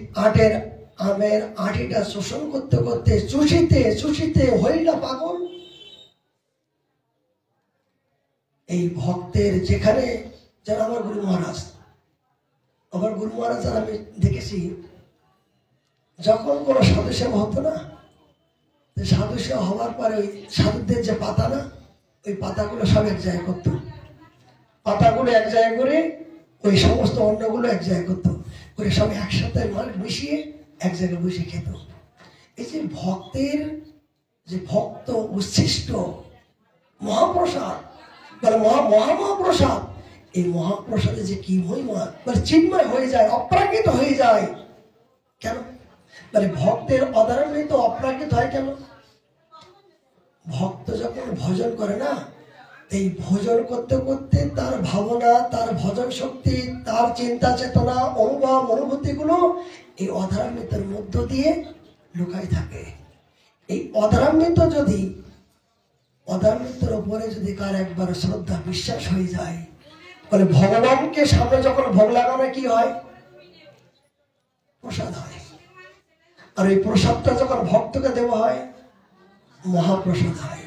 আমের আটিটা শোষণ করতে করতে চুষিতে হইলা পাগল। এই ভক্তের যেখানে, যেন আমার গুরু মহারাজ আমি দেখেছি, যখন কোনো সাধু সেবা হতো না, সাধু সেবা হওয়ার পরে ওই সাধুদের যে পাতা না, ওই পাতাগুলো সব এক জায়গায় করতো। পাতাগুলো এক জায়গায় করে ওই সমস্ত অন্নগুলো এক জায়গায় করতো, করে সব একসাথে মিশিয়ে এক জায়গায় বসে খেত। এই যে ভক্তের যে ভক্ত উচ্ছিষ্ট মহাপ্রসাদ, মানে মহাপ্রসাদ, এই মহাপ্রসাদে যে কি মহিমা, মানে চিন্ময় হয়ে যায়, অপ্রাকৃত হয়ে যায়। কেন? মানে ভক্তের অধারণিত অপ্রাকৃত হয় কেন? ভক্ত যখন ভজন করে না, এই ভজন করতে করতে তার ভাবনা, তার ভজন শক্তি, তার চিন্তা চেতনা, অনুভব অনুভূতি গুলো এই অধারামৃতের মধ্য দিয়ে লুকাই থাকে। এই অধারামৃতের উপরে যদি কার একবার শ্রদ্ধা বিশ্বাস হয়ে যায়, বলে ভগবানকে সামনে যখন ভোগ লাগানো কি হয়? প্রসাদ হয়। আর এই প্রসাদটা যখন ভক্তকে দেওয়া হয়, মহাপ্রসাদ হয়।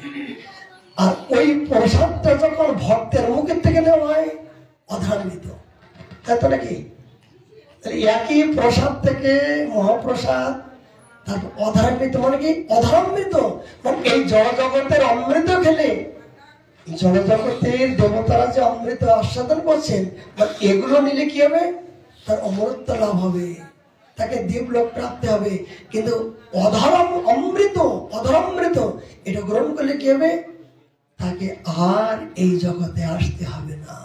আর ওই প্রসাদটা যখন ভক্তের মুখের থেকে নেওয়া হয়, অধারামৃত। তাই তো নাকি? একই প্রসাদ থেকে মহাপ্রসাদ, তারপর অধারামৃত মানে কি? অধারামৃত মানে এই জড়জগতের অমৃত খেলে, জড়জগতের দেবতারা যে অমৃত আস্বাদন করছেন, এগুলো নিলে কি হবে? তার অমরত্ব লাভ হবে, তাকে দেবলোক প্রাপ্তি হবে। কিন্তু অধরামৃত এটা গ্রহণ করলে কি হবে? তাকে আর এই জগতে আসতে হবে না,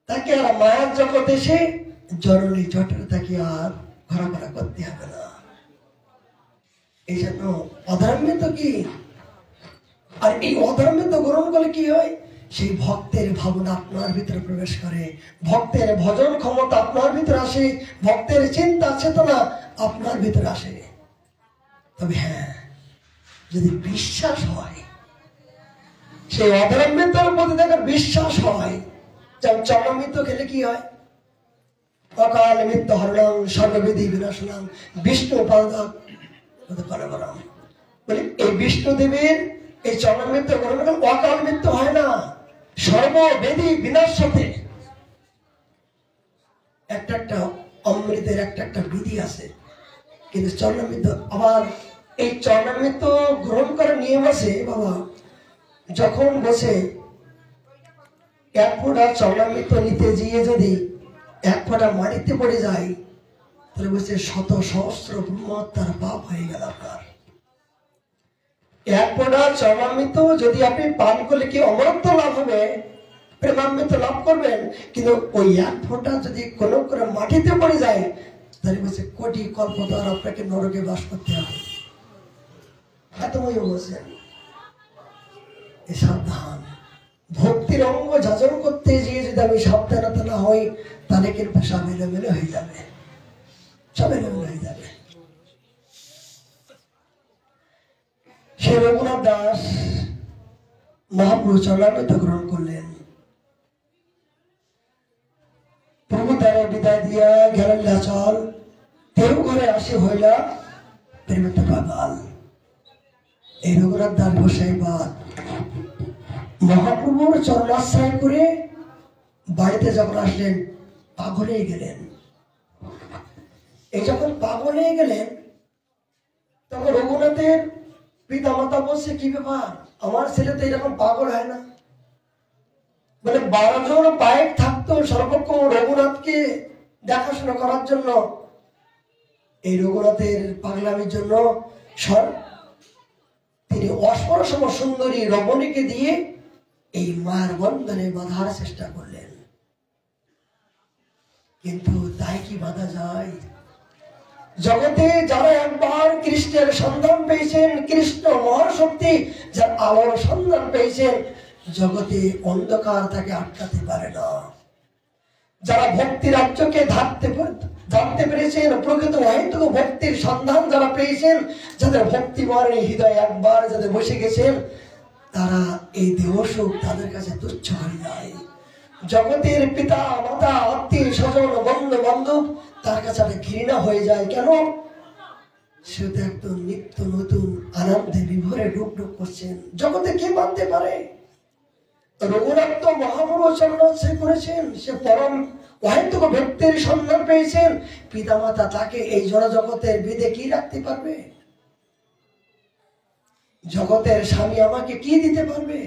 তাকে আর মায়ার জগতে এসে জননী জঠরে তাকে আর ঘোরাফেরা করতে হবে না। এই জন্য অধরামৃত কি? আর এই অধরামৃত গ্রহণ করলে কি হয়? সেই ভক্তের ভাবনা আপনার ভিতরে প্রবেশ করে, ভক্তের ভজন ক্ষমতা আপনার ভিতরে আসে, ভক্তের চিন্তা চেতনা আপনার ভিতরে আসে। তবে হ্যাঁ, যদি বিশ্বাস হয়, সেই অধরামৃতের প্রতি তাদের বিশ্বাস হয়। যেমন চরণামৃত খেলে কি হয়? অকাল মৃত্যু হরণাং সর্ববিধি বিনাশনাং বিষ্ণু পাদক বলে, এই বিষ্ণু দেবের এই চরণামৃত গ্রহণ করলে অকাল মৃত্যু হয় না, সর্ববেদী বিনাশ সাথে। একটা অমৃতের একটা বিধি আছে, কিন্তু চরণামৃত আবার এই চরণামৃত গ্রহণ করার নিয়ম আছে বাবা। যখন বসে এক ফোঁটা চরণামৃত নিতে গিয়ে যদি এক ফোঁটা মাটিতে পড়ে যায়, তাহলে বলছে শত সহস্র ব্রহ্মহত্যার পাপ হয়ে গেল আপনার। এক ফোঁটা চরণামৃত যদি আপনি পান করলে কি অমরত্ব লাভ হবে, প্রেমামৃত লাভ করবেন। কিন্তু ওই এক ফোঁটা যদি কোনো করে মাটিতে পড়ে যায়, তাহলে বলছে কোটি কল্পতার আপনাকে নরকে বাস করতে হবে। এতময় বলছেন। সাবধান, ভক্তির অঙ্গ যাচন করতে গিয়ে যদি আমি সাবধানতা না হই, তাহলে কিন্তু সব এলোমেলো হয়ে যাবে, সব এলোমেলো হয়ে যাবে। সে রঘুনাথ দাস মহাপ্রভু চরণামৃত গ্রহণ করলেন। প্রভু তারে বিদায় দিয়া গেলেন লাচল, তেও ঘরে আসি হইলা প্রেমিত পাগল। এই রঘুনাথ দাস গোসাইবাদ মহাপ্রভুর চরণাশ্রয় করে বাড়িতে যখন আসলেন পাগল হয়ে গেলেন। এই যখন পাগল হয়ে গেলেন তখন রঘুনাথের পিতা মাতা বলছে, কি ব্যাপার, আমার ছেলে তো এরকম পাগল হয় না। মানে 12 জন পাইক থাকতো সর্বক্ষণ রঘুনাথকে দেখাশোনা করার জন্য। এই রঘুনাথের পাগলামির জন্য তিনি অস্পরসম সুন্দরী রমণীকে দিয়ে এই মায়ের বন্ধনে বাঁধার চেষ্টা করলেন, কিন্তু তাই কি বাধা যায়? জগতে যারা একবার কৃষ্ণের সন্ধান পেয়েছেন, কৃষ্ণ মহাশক্তি যার আলোর সন্ধান পেয়েছেন, জগতে অন্ধকার তাকে আটকাতে পারে না। যারা ভক্তি রাজ্যকে জানতে পেরেছেন, প্রকৃত অহেতুক ভক্তির সন্ধান যারা পেয়েছেন, যাদের ভক্তি মরণে হৃদয় একবার যাদের বসে গেছেন, তারা এই দেহ সুখ তাদের কাছে তুচ্ছ হয়ে যায়। জগতের পিতা মাতা আত্মীয় স্বজন বন্ধু বান্ধব তার কাছে ঘৃণা হয়ে যায়। কেন? সে তো একদম নিত্য নতুন আনন্দে বিভোরে ডুব ডুব করছেন। জগতে কে মানতে পারে? রঘুনাথ তো মহাপ্রভু চরণাশ্রয় করেছেন, সে পরম অহেতুক ভক্তির সন্ধান পেয়েছেন। পিতা মাতা তাকে এই জড় জগতের বিধে কি রাখতে পারবে? জগতের স্বামী আমাকে কি দিতে পারবে?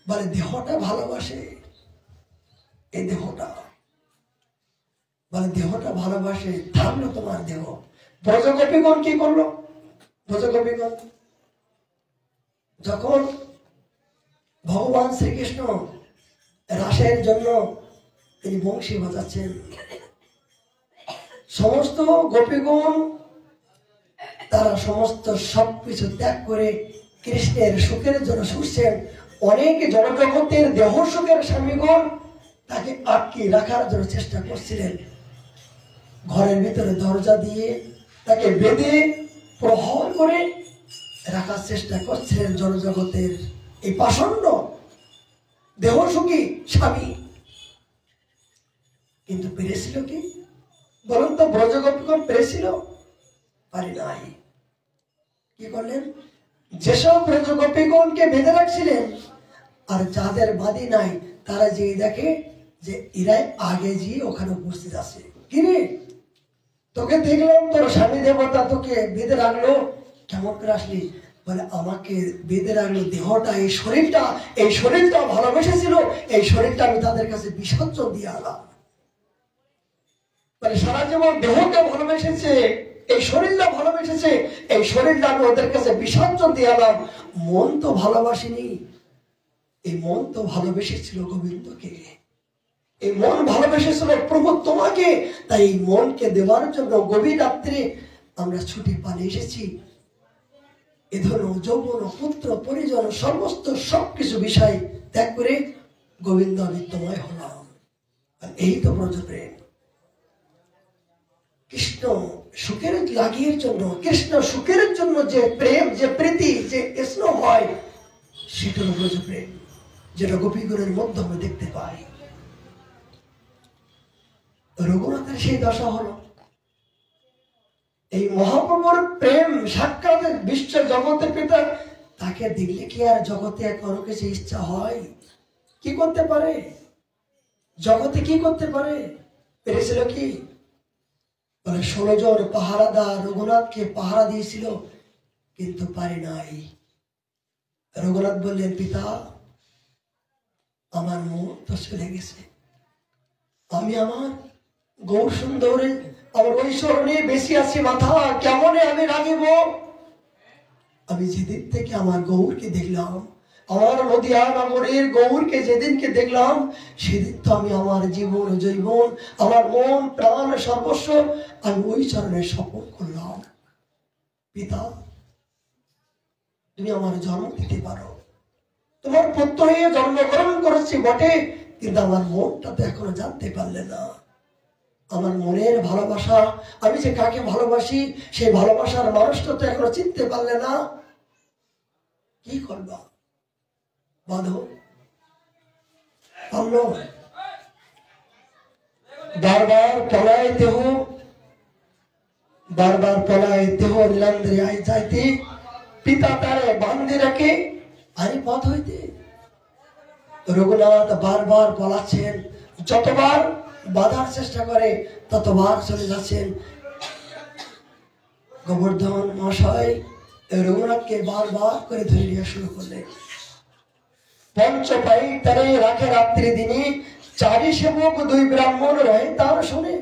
বলে দেহটা ভালোবাসে, এই দেহটা বলে দেহটা ভালোবাসে, থামলো তোমার দেহ। ব্রজগোপীগণ কি করলো? ব্রজগোপীগণ যখন ভগবান শ্রীকৃষ্ণ রাসের জন্য তিনি বংশী বাজাচ্ছেন, সমস্ত গোপীগণ তারা সমস্ত সবকিছু ত্যাগ করে কৃষ্ণের সুখের জন্য ছুটছেন। অনেক জনজগতের দেহ সুখের স্বামীগণ তাকে আটকে রাখার জন্য চেষ্টা করছিলেন। ঘরের ভিতরে দরজা দিয়ে তাকে বেঁধে প্রহর করে রাখার চেষ্টা করছিলেন জনজগতের এই পাষণ্ড দেহ সুখী স্বামী। কিন্তু পেরেছিল কি বলুন তো? ব্রজগোপীগণ পেরেছিল? পারে নাই। কি করলেন? যেসব ব্রজগোপীগণকে বেঁধে রাখছিলেন আর যাদের বাদী নাই, তারা যে দেখে যে এরাই আগে গিয়ে ওখানে উপস্থিত আছে। কিরে, তোকে দেখলাম তোর স্বামী দেবতা তোকে বেঁধে রাখলো, কেমন করে আসলি? বলে আমাকে বেঁধে রাখলো দেহটা, এই শরীরটা ভালোবেসেছিল, এই শরীরটা আমি তাদের কাছে বিসর্জন দিয়ে আলাম। মানে সারা জীবন দেহকে ভালোবেসেছে, এই শরীরটা ভালোবেসেছে, এই শরীরটা আমি ওদের কাছে বিসর্জন দিয়ে আলাম। মন তো ভালোবাসিনি, এই মন তো ভালোবেসেছিল গোবিন্দকে, এই মন ভালোবেসেছিল প্রভু তোমাকে। তাই এই মনকে দেওয়ার জন্য গভীর রাত্রে আমরা ছুটি পালিয়ে এসেছি। এ ধরুন যৌবন পুত্র পরিজন সমস্ত সবকিছু বিষয় ত্যাগ করে গোবিন্দ নিত্যময় হলাম। এই তো ব্রজপ্রেম। কৃষ্ণ সুখের লাগিয়ে জন্য, কৃষ্ণ সুখের জন্য যে প্রেম, যে প্রীতি, যে স্নেহ হয়, সেটা হল ব্রজপ্রেম, যেটা গোপীগণের মধ্যে আমরা দেখতে পাই। রঘুনাথের সেই দশা হলো। এই মহাপ্রভুর প্রেম সাক্ষাৎ বিশ্ব জগতের পিতা, তাকে দেখলে কি আর জগতে কোনো কিছু ইচ্ছা হয়? কি করতে পারে জগতে? কি করতে পারে? পেরেছিল কি? বলে 16 জন পাহারাদার রঘুনাথকে পাহারা দিয়েছিল, কিন্তু পারে নাই। রঘুনাথ বললেন, পিতা আমার মন তো চলে গেছে, আমি আমার গৌর সুন্দরে আমার ঐশ্বর নিয়ে বেশি আছি মাথা, কেমনে আমি রাগিব? আমি যেদিন থেকে আমার গৌরকে দেখলাম, আমার নদিয়া নগরের গৌরকে যেদিনকে দেখলাম, সেদিন তো আমি আমার জীবন জৈবন, আমার মন প্রাণ সর্বস্ব আমি ওই চরণে শপথ করলাম। পিতা তুমি আমার জন্ম দিতে পারো, তোমার পুত্র হয়ে জন্মগ্রহণ করেছি বটে, কিন্তু আমার মনটা তো এখনো জানতে পারলে না। আমার মনের ভালোবাসা, আমি যে কাকে ভালোবাসি, সেই ভালোবাসার মানুষটা তো এখনো চিনতে পারলে না। কি করবা? বাঁধো। আমরা বারবার পলাইতে হো, বারবার পলাইতে হো নীলান্দ্রে আই যাইতে, পিতা তারে বান্ধে রাখে আরে পথ হইতে। রঘুনাথ বারবার পলাচ্ছেন, যতবার বাধার চেষ্টা করে ততবার চলে যাচ্ছেন। গোবর্ধন মহাশয় রঘুনাথকে বারবার করে ধরে নেওয়া শুরু করলেন। পঞ্চপাই তারে রাখে রাত্রি দিনে, চারি সেবক দুই ব্রাহ্মণ রহে তার শুনে।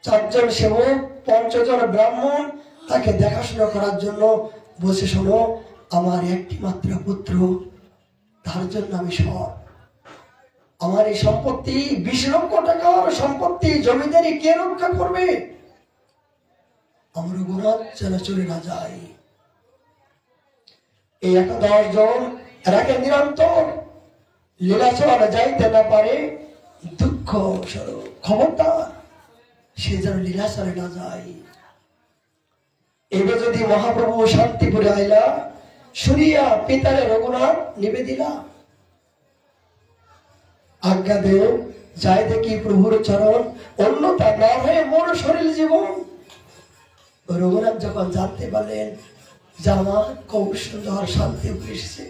চারজন সেবক, ৫ জন ব্রাহ্মণ তাকে দেখাশোনা করার জন্য বসে, শোনো আমার একটি মাত্র পুত্র, তার জন্য আমি সব আমার এই সম্পত্তি ২০ লক্ষ টাকার সম্পত্তি জমিদারি কে রক্ষা করবে? আমার রঘুনাথ যেন চলে না যায়। এই ১০ জন রাখে নিরন্তর লীলাচল যাইতে না পারে, দুঃখ স্বরূপ খবরদার সে যেন লীলাচলে না যায়। এবার যদি মহাপ্রভু শান্তিপুরে আইলা, শুনিয়া পিতারে রঘুনাথ নিবেদিলা। আজ্ঞা দেও যাই দেখি প্রভুর চরণ, অন্যতা না হয়ে মোর শরীর জীবন। রঘুনাথ যখন জানতে পারলেন যে আমার খুব সুন্দর শান্তিপুর এসেছে,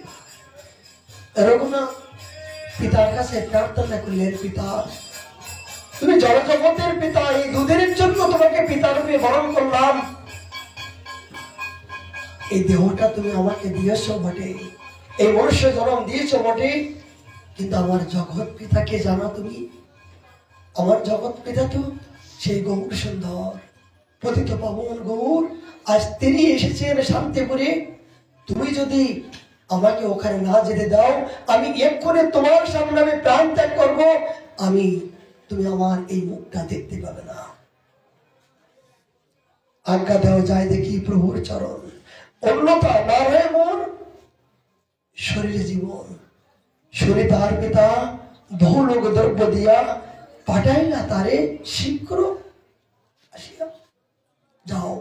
রঘুনাথ পিতার কাছে প্রার্থনা করলেন, পিতা তুমি জড়জগতের পিতা, এই দুদিনের জন্য তোমাকে পিতা রূপে বরণ করলাম। এই দেহটা তুমি আমাকে দিয়েছ বটে, এই মনুষ্য জন্ম দিয়েছ বটে, কিন্তু আমার জগৎ পিতাকে জানো তুমি? আমার জগৎ পিতা তো সেই গৌর সুন্দর পতিত পাবন গৌর। আজ তিনি এসেছেন শান্তিপুরে, তুমি যদি আমাকে ওখানে না যেতে দাও, আমি এক্ষুনি তোমার সামনে আমি প্রাণ ত্যাগ করবো, তুমি আমার এই মুখটা দেখতে পাবে না। আজ্ঞা দেওয়া যায় দেখি প্রভুর চরণ, অন্যতা না হয়ে মোর শরীরে জীবন। শুনে তার পিতা বহু লোক দ্রব্য দিয়া পাঠাইলা তারে শীঘ্র আসিয়া। যাও,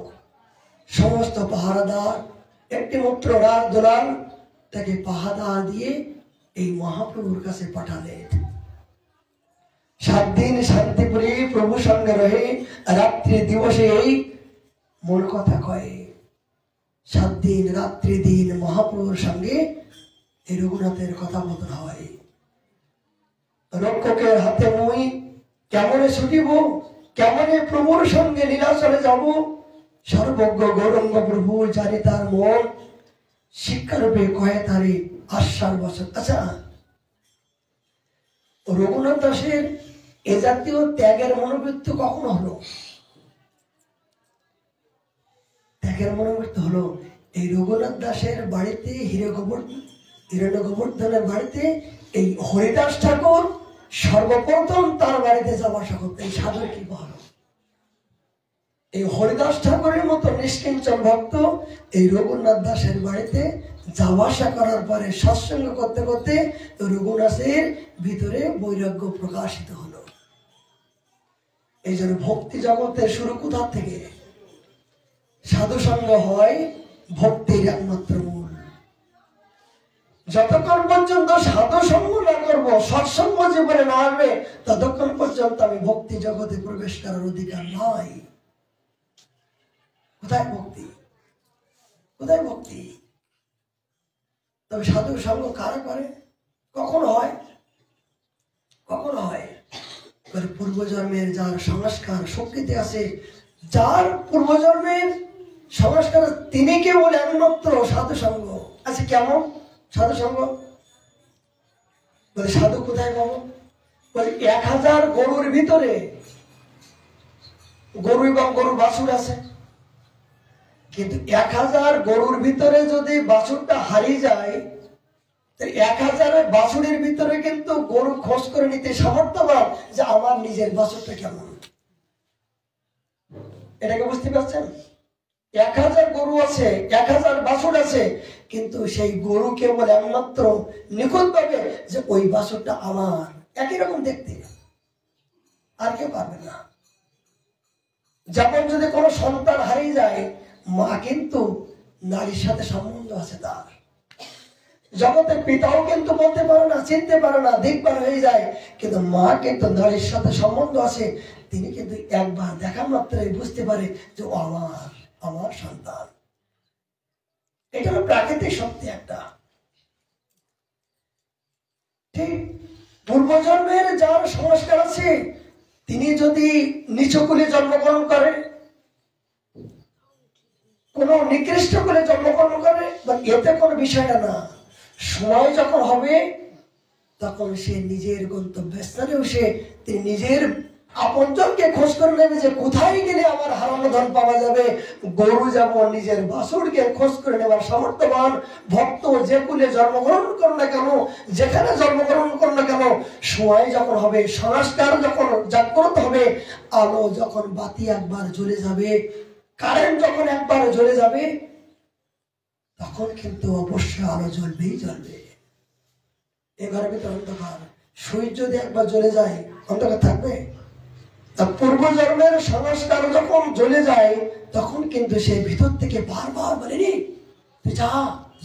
সমস্ত পাহারাদার একটি মাত্র রাত দোলাল তাকে পাহারা দিয়ে এই মহাপ্রভুর কাছে পাঠালেন। 7 দিন শান্তিপুরে প্রভু সঙ্গে রহে, রাত্রি দিবসে এই মূল কথা কয়। 7 দিন রাত্রি দিন মহাপ্রভুর সঙ্গে এই রঘুনাথের কথা বলতে হয়। রক্ষকের হাতে মই কেমনে ছুটিব, কেমনে প্রভুর সঙ্গে লীলাচলে যাব। সর্বজ্ঞ গৌরঙ্গ প্রভু জানি তার মন, শিক্ষারূপে কয়ে তারে আশ্বাস বচন। আচ্ছা, রঘুনাথ দাসের এ জাতীয় ত্যাগের মনোবৃত্তি কখন হলো? ত্যাগের মনোবৃত্তি হলো এই রঘুনাথ দাসের বাড়িতে, হিরণ্য গোবর্ধনের বাড়িতে এই হরিদাস ঠাকুর সর্বপ্রথম তার বাড়িতে যাওয়া আসা করতেন। সাধুর কি বল, এই হরিদাস ঠাকুরের মতো নিষ্কিঞ্চন ভক্ত এই রঘুনাথ দাসের বাড়িতে যাওয়া আসা করার পরে সৎসঙ্গ করতে করতে রঘুনাথের ভিতরে বৈরাগ্য প্রকাশিত হলো। এই জন্য ভক্তি জগতের শুরু কোথা থেকে? সাধু সঙ্গ হয় ভক্তির একমাত্র মূল। যতক্ষণ পর্যন্ত সাধু সঙ্গ না করবো, সৎসঙ্গ জীবনে না আসবে, ততক্ষণ পর্যন্ত আমি ভক্তি জগতে প্রবেশ করার অধিকার নাই। কোথায় ভক্তি? কোথায় ভক্তি? তবে সাধু সঙ্গ কারা করে? কখন হয়? কখন হয়? পূর্বজন্মের যার সংস্কার শক্তিতে আছে, যার পূর্বজন্মের সংস্কার, তিনি কেবল একমাত্র সাধু সঙ্গ। আচ্ছা, কেমন সাধু সঙ্গ? বলে সাধু কোথায় পাবো? বলে 1000 গরুর ভিতরে গরু এবং গরুর বাছুর আছে, কিন্তু 1000 গরুর ভিতরে যদি বাছুরটা হারিয়ে যায়, 1000 বাছুরের ভিতরে কিন্তু গরু খোঁজ করে নিতে সামর্থ্যবান যে আমার নিজের বাছুরটা কেমন। এটাকে বুঝতে পারছেন? 1000 গরু আছে, 1000 বাছুর আছে, কিন্তু সেই গরু কেবল একমাত্র নিখুঁত পাবে যে ওই বাছুরটা আমার, একই রকম দেখতে, আর কেউ পারবে না। যেমন যদি কোনো সন্তান হারিয়ে যায়, মা কিন্তু নারীর সাথে সম্বন্ধ আছে তার, জগতের পিতাও কিন্তু বলতে পারে না, চিনতে পারে না, দিকবার হয়ে যায়। কিন্তু মা কিন্তু নারীর সাথে সম্বন্ধ আছে, তিনি কিন্তু একবার দেখা মাত্রই বুঝতে পারে যে ও আমার সন্তান। এটা হলো প্রাকৃতিক শক্তি একটা। ঠিক পূর্বজন্মের যার সংস্কার আছে, তিনি যদি নিচু কুলে জন্মগ্রহণ করে, কোন নিকৃষ্ট কুলে জন্মগ্রহণ করে, এতে কোনো বিষয়টা না। সময় যখন হবে তখন সে নিজের গন্তব্যস্থানেও তিনি নিজের আপনজনকে খোঁজ করে নেবে যে কোথায় গেলে আমার হারানো ধন পাওয়া যাবে। গরু যেমন নিজের বাছুরকে খোঁজ করে নেবার সামর্থ্যবান, ভক্ত যে কুলে জন্মগ্রহণ করুন না কেন, যেখানে জন্মগ্রহণ করুন না কেন, সময় যখন হবে, সংস্কার যখন জাগ্রত হবে, আলো যখন বাতি একবার জ্বলে যাবে, কারেন্ট যখন একবার জ্বলে যাবে, তখন কিন্তু অবশ্যই আলো জ্বলবেই জ্বলবে। এ ঘরের ভিতরে অন্ধকার, সুইচ যদি একবার জ্বলে যায় অন্ধকার থাকবে? পূর্বজন্মের সংস্কার যখন জ্বলে যায় তখন কিন্তু সে ভিতর থেকে বারবার বলেনি তুই যা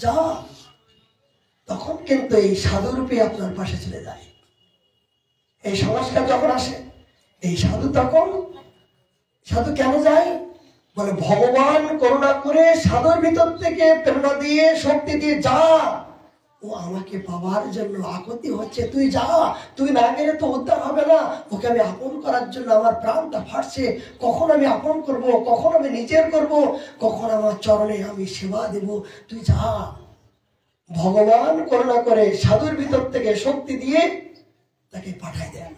যা, তখন কিন্তু এই সাধুরূপে আপনার পাশে চলে যায়। এই সংস্কার যখন আসে, এই সাধু তখন, সাধু কেন যায় বলে ভগবান করুণা করে সাধুর ভিতর থেকে প্রেরণা দিয়ে শক্তি দিয়ে যা, ও আমাকে পাওয়ার জন্য আকতি হচ্ছে, তুই যা, তুই না গেলে তো উদ্ধার হবে না, ওকে আমি আপন করার জন্য আমার প্রাণটা ফাটছে, কখন আমি আপন করব, কখন আমি নিজের করব, কখন আমার চরণে আমি সেবা দেব, তুই যা। ভগবান করুণা করে সাধুর ভিতর থেকে শক্তি দিয়ে তাকে পাঠাই দেন।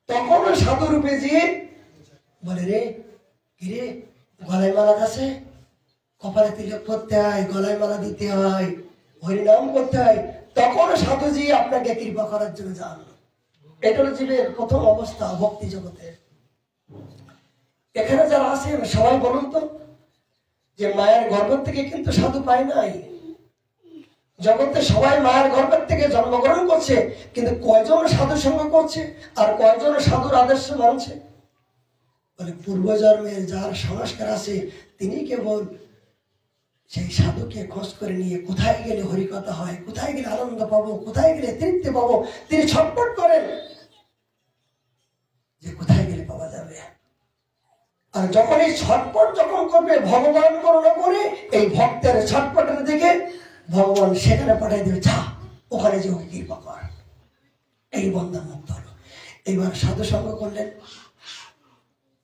তখন সাধু রূপে যে বলে রে কিরে গলায় মালা আছে, কপালে তিলক করতে হয়, গলায় মালা দিতে হয়, হরিনাম করতে হয়, তখন সাধুজি আপনাকে কৃপা করার জন্য যান। এটা হলো জীবের প্রথম অবস্থা ভক্তি জগতের। এখানে যারা আছেন সবাই বলুন তো, যে মায়ের গর্ভ থেকে কিন্তু সাধু পায় নাই। জগতে সবাই মায়ের গর্ভের থেকে জন্মগ্রহণ করছে, কিন্তু কয়জন সাধু সঙ্গ করছে আর কয়জন সাধুর আদর্শ মানছে? বলে পূর্বজন্মের যার সংস্কার আছে তিনি কেবল সেই সাধুকে খোঁজ করে নিয়ে কোথায় গেলে হরিকথা হয়, কোথায় গেলে আনন্দ পাবো, কোথায় গেলে তৃপ্তি পাবো, তিনি ছটফট করেন যে কোথায় গেলে পাওয়া যাবে। আর যখন এই ছটফট যখন করবে, ভগবান করুণা করে এই ভক্তের ছটফটের দিকে ভগবান সেখানে পাঠিয়ে দেবে, যা ওখানে যে ওকে কৃপা কর। এই বন্ধন মুক্ত হলো। এবার সাধু সঙ্গ করলেন,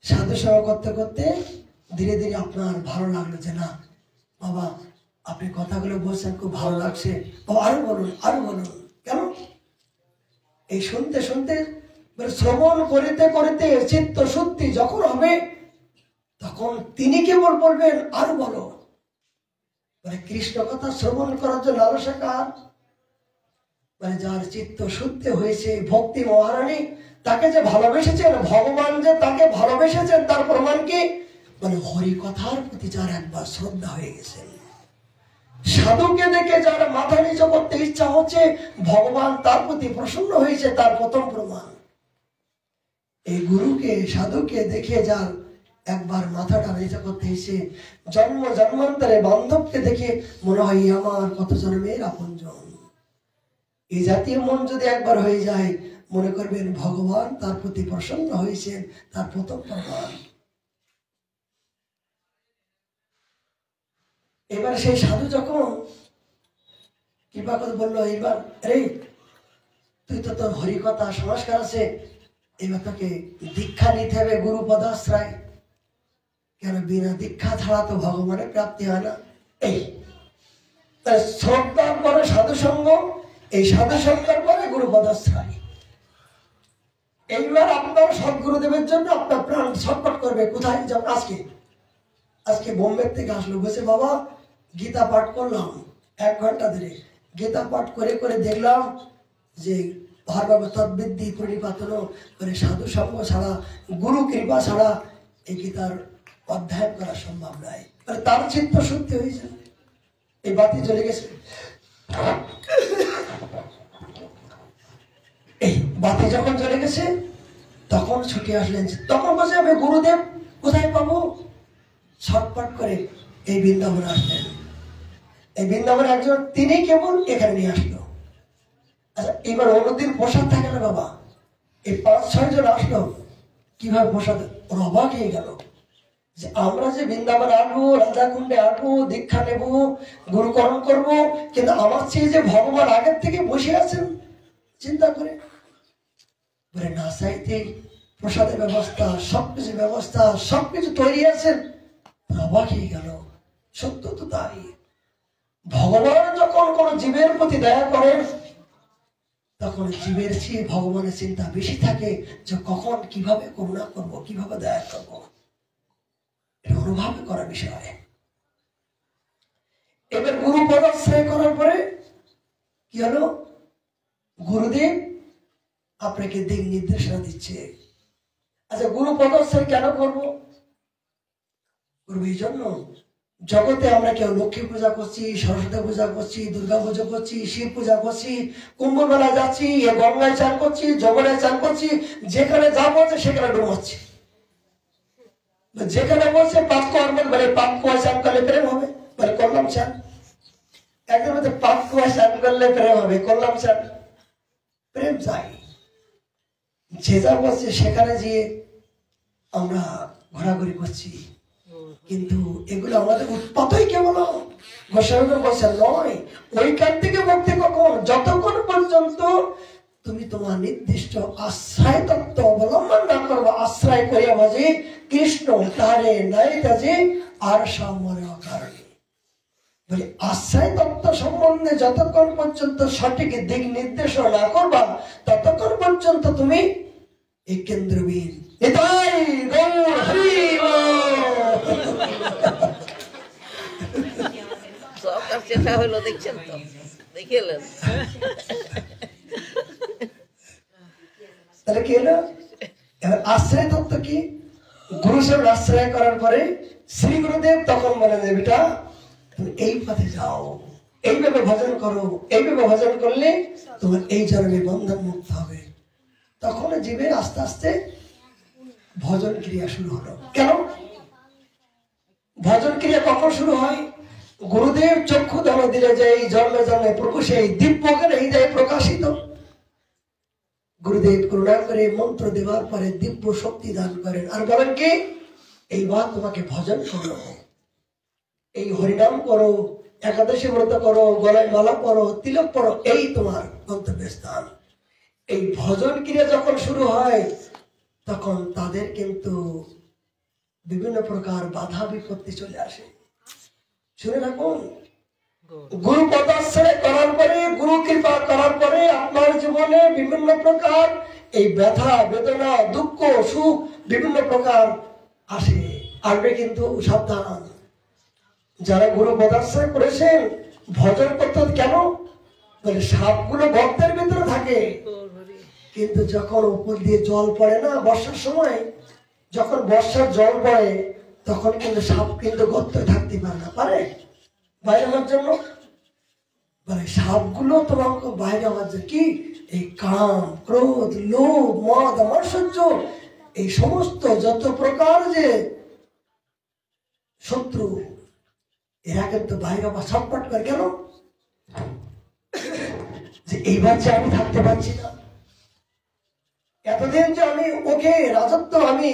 সাধু সঙ্গ করতে করতে ধীরে ধীরে আপনার ভালো লাগলো যে না বাবা আপনি কথাগুলো বলছেন খুব ভালো লাগছে, বাবা আরো বলুন আরো বলুন। কেন? এই শুনতে শুনতে শ্রবণ করিতে করিতে চিত্ত শুদ্ধি যখন হবে তখন তিনি কেবল বলবেন আরো বলো। মানে কৃষ্ণ কথা শ্রবণ করার জন্য লালসা কার? মানে যার চিত্ত শুদ্ধি হয়েছে, ভক্তি মহারানী তাকে যে ভালোবেসেছেন, ভগবান যে তাকে ভালোবেসেছেন তার প্রমাণ কি? মানে হরি কথার প্রতি যার একবার শ্রদ্ধা হয়ে গেছে, সাধুকে দেখে যার মাথা নিচু করতে ইচ্ছা হচ্ছে, ভগবান তার প্রতি প্রসন্ন হয়েছে, তার প্রথম প্রমাণ। এই গুরুকে সাধুকে দেখে যার একবার মাথাটা নিচু করতে এসে, জন্ম জন্মান্তরে বান্ধবকে দেখে মনে হয় আমার কত জন্মের আপনজন। এই জাতীয় মন যদি একবার হয়ে যায়, মনে করবেন ভগবান তার প্রতি প্রসন্ন হয়েছেন, তার প্রথম প্রমাণ। এবার সেই সাধু যখন কৃপা করে বললো, এবার রে তুই তো তোর হরিকথা সংস্কার আছে, এবার তোকে দীক্ষা নিতে হবে গুরু পদাশ্রয়। কেন? বিনা দীক্ষা ছাড়া তো ভগবানের প্রাপ্তি হয় না। এই শ্রদ্ধার পরে সাধু সঙ্গ, এই সাধু সঙ্গের পরে গুরু পদাশ্রয়। এইবার আপনার সদ্গুরুদেবের জন্য আপনার প্রাণ ছটফট করবে। কোথায়? যেমন আজকে বোম্বে থেকে আসলো, বসে বাবা গীতা পাঠ করলাম 1 ঘন্টা ধরে। গীতা পাঠ করে করে দেখলাম যে ভার্গব তদ্বিদ্যি প্রণিপাতন করে সাধু সঙ্গ ছাড়া, গুরু কৃপা ছাড়া এই গীতার অধ্যয়ন করা সম্ভব নয়। মানে তার চিত্ত শুদ্ধি হয়েছে। এই বাতি চলে গেছে, এই বাতি যখন চলে গেছে তখন ছুটে আসলেন। তখন বসে আমি গুরুদেব কোথায় পাবো? ছটপট করে এই বৃন্দাবন আসলেন। এই বৃন্দাবনে একজন তিনি কেবল এখানে নিয়ে আসলো। আচ্ছা, এবার অন্যদিন প্রসাদ থাকে না বাবা, এই 5-6 জন আসলো, কিভাবে প্রসাদ? ওর অবাক হয়ে গেল যে আমরা যে বৃন্দাবন আসবো, রাধাকুণ্ডে আসবো, দীক্ষা নেব, গুরুকরণ করব, কিন্তু আমার চেয়ে যে ভগবান আগের থেকে বসে আছেন চিন্তা করে, বলে না চাইতে প্রসাদের ব্যবস্থা, সবকিছু ব্যবস্থা, সবকিছু তৈরি আছেন। অবাক হয়ে গেল, সত্য তো তাই। ভগবান যখন কোন জীবের প্রতি দয়া করেন, তখন জীবের চেয়ে ভগবানের চিন্তা বেশি থাকে যে কখন কিভাবে করুণা করব, কিভাবে দয়া করব। এটা অনুভব করার বিষয়। এবার গুরু পদাশ্রয় করার পরে কি হলো? গুরুদেব আপনাকে দিক নির্দেশনা দিচ্ছে। আচ্ছা, গুরু পদাশ্রয় কেন করব? করবো এই জন্য, জগতে আমরা কেউ লক্ষ্মী পূজা করছি, সরস্বতী পূজা করছি, দুর্গা পূজা করছি, শিব পূজা করছি, কুম্ভ মেলা যাচ্ছি, গঙ্গায় চান করছি, যমুনায় চান করছি, যেখানে যা বলছে সেখানে ডুবাচ্ছি। যেখানে বলছে পাপ কর্ম, মানে পাপ কুয়া চান করলে প্রেম হবে, মানে করলাম চান। একদম পাপ কুয়া চান করলে প্রেম হবে, করলাম চান, প্রেম চাই। যে যা বলছে সেখানে গিয়ে আমরা ঘোরাঘুরি করছি, কিন্তু এগুলো আমাদের উৎপাতই কেবল গোস্বামী বলছেন নয়। ওইখান থেকে মুক্তি কখন? যতক্ষণ পর্যন্ত তুমি তোমার নির্দিষ্ট আশ্রয় তত্ত্ব অবলম্বন না করবো। আশ্রয় করিয়া বাজে কৃষ্ণ তারে নাই তাজে আর সামনে কারণে, বলে আশ্রয় তত্ত্ব সম্বন্ধে যতক্ষণ পর্যন্ত সঠিক দিক নির্দেশনা না করবা, ততক্ষণ পর্যন্ত তুমি এই কেন্দ্রবিন এটাই গৌর হরি সব চেষ্টা হলো, দেখছেন তো, দেখে এলেন। তাহলে কি হলো? এবার আশ্রয় তত্ত্ব কি? গুরু সাহেব আশ্রয় করার পরে শ্রী গুরুদেব তখন বলে যে বেটা তুমি এই পথে যাও, এইভাবে ভজন করো, এইভাবে ভজন করলে তোমার এই জন্মে বন্ধন মুক্ত হবে। তখন জীবের আস্তে আস্তে ভজন ক্রিয়া শুরু হলো। কেন ভজন ক্রিয়া কখন শুরু হয়? গুরুদেব চক্ষু দান দিলে যে এই জন্মে জন্মে প্রভু সেই দিব্য জ্ঞানে হৃদয়ে প্রকাশিত। গুরুদেব করুণা করে মন্ত্র দেওয়ার পরে দিব্য শক্তি দান করেন আর বলেন কি, এইবার তোমাকে ভজন করো, এই হরিনাম করো, একাদশী ব্রত করো, গলায় মালা পরো, তিলক পরো, এই তোমার গন্তব্যস্থান। এই ভজন ক্রিয়া যখন শুরু হয়, তখন তাদের কিন্তু বিভিন্ন প্রকার বাধা বিপত্তি চলে আসে। শুনে রাখুন, গুরু পদাশ্রয় করার পরে, গুরু কৃপা করার পরে আপনার জীবনে বিভিন্ন প্রকার এই ব্যথা বেদনা দুঃখ সুখ বিভিন্ন প্রকার আসে, আসবে, কিন্তু সাবধান। যারা গুরু পদাশ্রয় করেছেন ভজন করতে কেন? বলে সাপগুলো গর্তের ভিতরে থাকে, কিন্তু যখন উপর দিয়ে জল পড়ে না বর্ষার সময়, যখন বর্ষার জল পড়ে তখন কিন্তু সাপ কিন্তু গর্তে থাকতে পারে না, পারে বাইরে হওয়ার জন্য। মানে সাপগুলো তোমাকে বাইরে হওয়ার জন্য কি, এই কাম ক্রোধ লোভ মদ মাৎসর্য এই সমস্ত যত প্রকার যে শত্রু, এরা কিন্তু বাইরে হওয়া ছটফট করে। কেন? যে এইবার যে আমি থাকতে পারছি না, এতদিন যে আমি ওকে রাজত্ব, আমি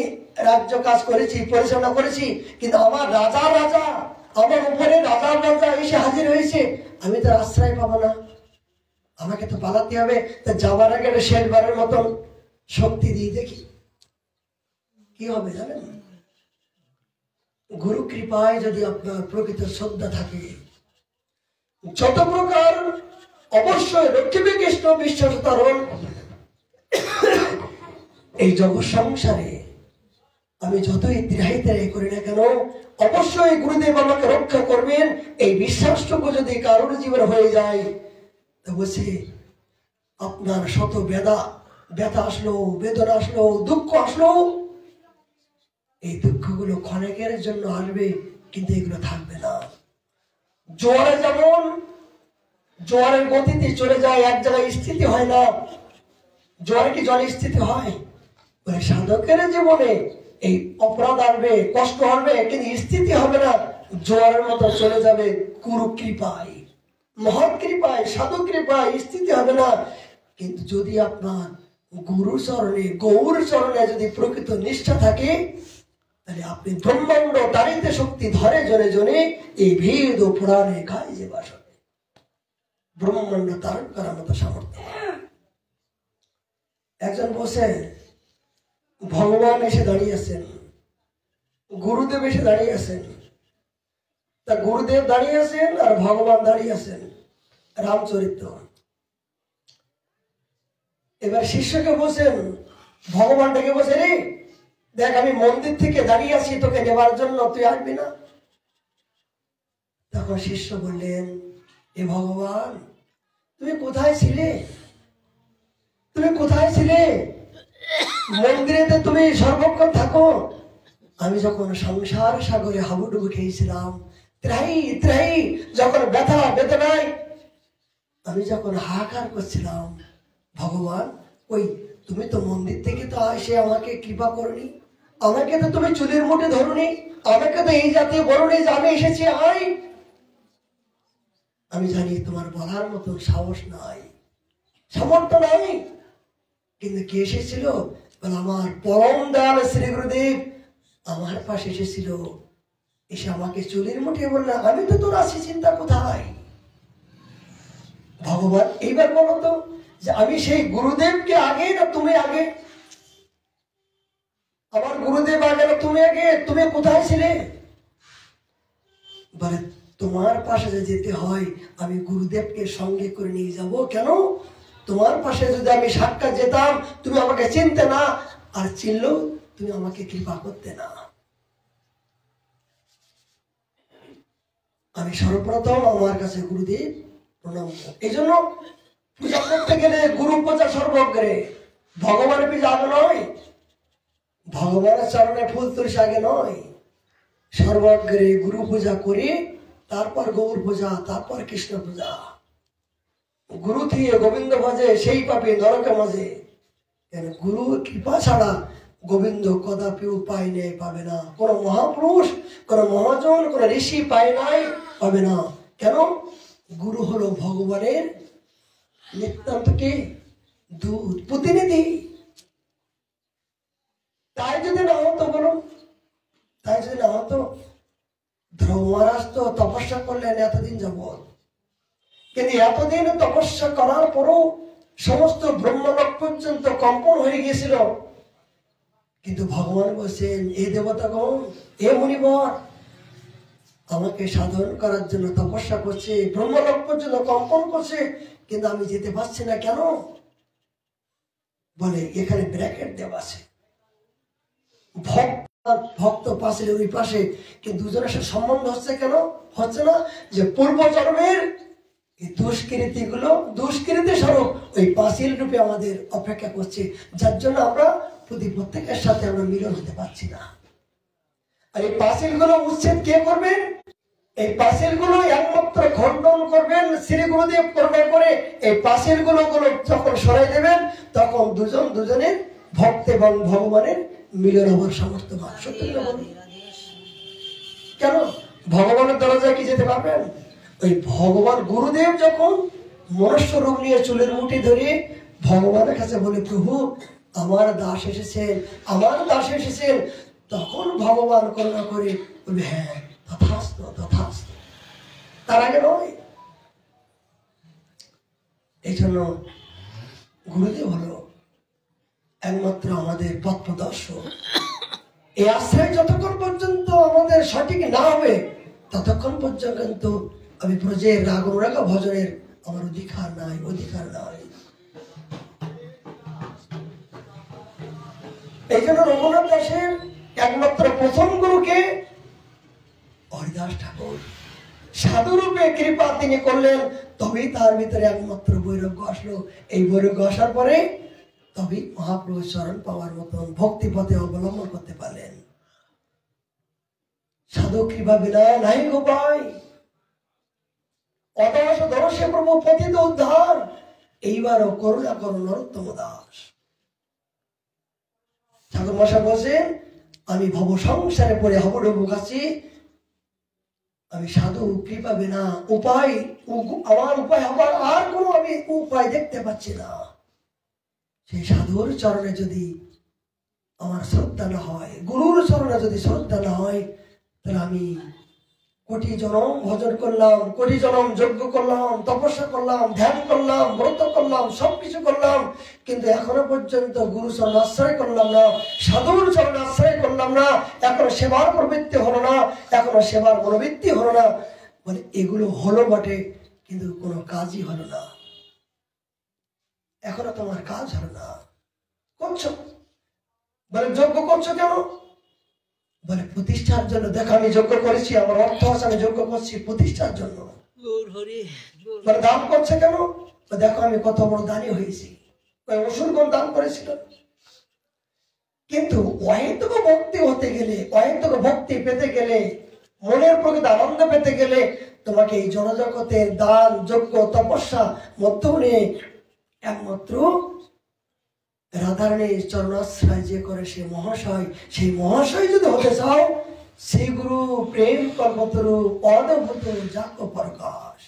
রাজ্য কাজ করেছি, পরিচালনা করেছি, কিন্তু আমার রাজা রাজা, আমার উপরে রাজার রাজা এসে হাজির হয়েছে, আমি তার আশ্রয় পাবো না, আমাকে তো পালাতে হবে। তা যাওয়ার আগে শেষবারের মতন শক্তি দিয়ে দেখি কি হবে জানেন? গুরু কৃপায় যদি আপনার প্রকৃত শ্রদ্ধা থাকে, যত প্রকার অবশ্যই লক্ষ্মী কৃষ্ণ বিশ্বাসতারণ এই জগৎ সংসারে আমি যতই ত্রাহি করি না কেন, অবশ্যই গুরুদেব আমাকে রক্ষা করবেন। এই বিশ্বাসটুকু যদি কারোর জীবন হয়ে যায়, তা বলছি আপনার শত ব্যথা আসলো, বেদনা আসলো, দুঃখ আসলো, এই দুঃখগুলো ক্ষণিকের জন্য আসবে, কিন্তু এগুলো থাকবে না। জোয়ারে যেমন জোয়ারের গতিতে চলে যায়, এক জায়গায় স্থিতি হয় না। জোয়ারে কি জলে স্থিতি হয়? সাধকের জীবনে এই অপরাধ আসবে, কষ্ট হবে, কিন্তু স্থিতি হবে না। জোয়ারের মতো চলে যাবে গুরু কৃপায়, মহৎ কৃপায়, সাধু কৃপায় স্থিতি হবে না। কিন্তু যদি আপনার গুরু চরণে, গৌর চরণে যদি প্রকৃত নিষ্ঠা থাকে, তাহলে আপনি ব্রহ্মাণ্ড তারিতে শক্তি ধরে জনে জনে এই ভেদ ও পুরাণে গায়ে যে বাস হবে, ব্রহ্মাণ্ড তারণ করার মতো সামর্থ্য। একজন বসে ভগবান এসে দাঁড়িয়ে আছেন, গুরুদেব এসে দাঁড়িয়ে আছেন। তা গুরুদেব দাঁড়িয়ে আছেন আর ভগবান দাঁড়িয়ে আছেন, রামচরিত্র। এবার শিষ্যকে বলছেন, ভগবান ডেকে বসে, রে দেখ আমি মন্দির থেকে দাঁড়িয়ে আছি তোকে নেবার জন্য, তুই আসবি না? তখন শিষ্য বললেন, এ ভগবান তুমি কোথায় ছিলে? তুমি কোথায় ছিলে? মন্দিরেতে তুমি সর্বক্ষণ থাকো। আমি যখন সংসার সাগরে হাবুডুবু খেয়েছিলাম, ত্রাহি ত্রাহি যখন ব্যথা বেদনায় আমি যখন হাহাকার করছিলাম, ভগবান ওই তুমি তো মন্দির থেকে তো এসে আমাকে কৃপা করনি, আমাকে তো তুমি চুলের মুঠে ধরুনি, আমাকে তো এই জাতীয় বলনি যে আমি এসেছি আই। আমি জানি তোমার বলার মতো সাহস নাই, সামর্থ্য নাই, কিন্তু কে এসেছিল? বলে আমার পরম দয়াল শ্রী গুরুদেব আমার পাশে এসেছিল, এসে আমাকে চুলের মুঠে বললেন, আমি তো তোর আছি, চিন্তা কোথায়? ভগবান এইবার বলো তো যে আমি সেই গুরুদেবকে আগে না তুমি আগে? আমার গুরুদেব আগে না তুমি আগে? তুমি কোথায় ছিলে? বলে তোমার পাশে যে যেতে হয় আমি গুরুদেবকে সঙ্গে করে নিয়ে যাব। কেন? তোমার পাশে যদি আমি সাক্ষাৎ যেতাম তুমি আমাকে চিনতে না, আর চিনলেও তুমি আমাকে কৃপা করতে না। আমি সর্বপ্রথম আমার কাছে গুরুদেব প্রণাম। এই জন্য পূজা করতে গেলে গুরু পূজা সর্বগ্রে, ভগবানের পূজা আগে নয়, ভগবানের চরণে ফুল তুলসী আগে নয়, সর্বগ্রে গুরু পূজা করে তারপর গৌর পূজা, তারপর কৃষ্ণ পূজা। গুরু থিয়ে গোবিন্দ ভজে সেই পাপে নরকে মজে। গুরু কৃপা ছাড়া গোবিন্দ কদাপি উপায় নেই, পাবে না। কোন মহাপুরুষ, কোন মহাজন, কোন ঋষি পায় নাই, পাবে না। কেন? গুরু হলো ভগবানের নিতান্ত কি দূত, প্রতিনিধি। তাই যদি না হতো, বলুন, তাই যদি না হতো, ধ্রুব মহারাজ তো তপস্যা করলেন এতদিন যাবৎ, কিন্তু এতদিন তপস্যা করার পরও সমস্ত ব্রহ্মলোক পর্যন্ত কম্পন হয়ে গিয়েছিল। কিন্তু ভগবান বলছেন, এ দেবতাগণ, এ মুনিবর আমাকে সাধন করার জন্য তপস্যা করছে, ব্রহ্মলোক পর্যন্ত কম্পন করছে, কিন্তু আমি যেতে পারছি না। কেন? বলে এখানে ব্র্যাকেট দেওয়া আছে, ভক্ত পাশে ওই পাশে, কিন্তু দুজনের সাথে সম্বন্ধ হচ্ছে কেন হচ্ছে না? যে পূর্ব জন্মের দুষ্কৃতি গুলো, দুষ্কৃতি স্বরূপ ওই পাঁচিল রূপে আমাদের অপেক্ষা করছে, যার জন্য আমরা প্রত্যেকের সাথে আমরা মিলন হতে পারছি না। আর এই পাঁচিল গুলো উচ্ছেদ কে করবেন? এই পাঁচিল গুলো একমাত্র খণ্ডন করবেন শ্রী গুরুদেব করবে করে। এই পাঁচিল গুলো যখন সরাই দেবেন, তখন দুজন দুজনের ভক্ত এবং ভগবানের মিলন হওয়ার সামর্থ্য পান। সত্যি বলুন, কেন ভগবানের দরজায় কি যেতে পারবেন? ওই ভগবান গুরুদেব যখন মনুষ্য রূপ নিয়ে চুলের মুঠি ধরে ভগবানের কাছে বলে, প্রভু আমার দাস এসেছেন, আমার দাস এসেছেন, তখন ভগবান করুণা করে বলবে, হ্যাঁ তথাস্তু তথাস্তু, তার আগে নয়। এই জন্য গুরুদেব হলো একমাত্র আমাদের পথ প্রদর্শক। এই আশ্রয় যতক্ষণ পর্যন্ত আমাদের সঠিক না হবে, ততক্ষণ পর্যন্ত আমি ব্রজের রাগ অনুরাগ ভজনের আমার অধিকার নাই, অধিকার নাই। এই জন্য রঘুনাথ দাসের একমাত্র প্রথম গুরুকে হরিদাস ঠাকুর সাধুরূপে কৃপা তিনি করলেন, তবেই তার ভিতরে একমাত্র বৈরাগ্য আসলো। এই বৈরাগ্য আসার পরে তবেই মহাপ্রভুর চরণ পাওয়ার মতন ভক্তি পথে অবলম্বন করতে পারলেন। সাধু কৃপা বিনা নাই গোপায়, অদশ দর্শে প্রভু পতিত উদ্ধার, এইবারও করুণা করো নরোত্তম দাস। ঠাকুর মশাই বলছেন, আমি ভব সংসারে পড়ে হবডুবু আছি, আমি সাধু কৃপা বিনা উপায় আমার আর কোনো আমি উপায় দেখতে পাচ্ছি না। সেই সাধুর চরণে যদি আমার শ্রদ্ধা না হয়, গুরুর চরণে যদি শ্রদ্ধা না হয়, তাহলে আমি কোটি জনম ভজন করলাম, কোটি জনম যজ্ঞ করলাম, তপস্যা করলাম, ধ্যান করলাম, ব্রত করলাম, সবকিছু করলাম, কিন্তু এখনো পর্যন্ত গুরু চরণ আশ্রয় করলাম না, সাধুর চরণ আশ্রয় করলাম না, এখনো সেবার প্রবৃত্তি হলো না, এখনো সেবার মনোবৃত্তি হলো না। মানে এগুলো হলো বটে, কিন্তু কোনো কাজই হলো না। এখনো তোমার কাজ হলো না। করছো বলে যজ্ঞ করছো কেন? বলে প্রতিষ্ঠার জন্য। দেখো আমি যজ্ঞ করেছি, আমার অর্থ আছে, আমি যজ্ঞ করছি প্রতিষ্ঠার জন্য। বলে দান করছে কেন? দেখো আমি কত বড় দানি হয়েছি। অসুরগণ দান করেছিল। কিন্তু অহেতুক ভক্তি হতে গেলে, অহেতুক ভক্তি পেতে গেলে, মনের প্রকৃত আনন্দ পেতে গেলে তোমাকে এই জনজগতের দান, যজ্ঞ, তপস্যা মধ্যে একমাত্র রাধারানীর চরণাশ্রয় যে করে সে মহাশয়, সেই মহাশয় যদি হতে চাও, সেই গুরু প্রেম কল্পতরু অদ্ভুত জাক প্রকাশ,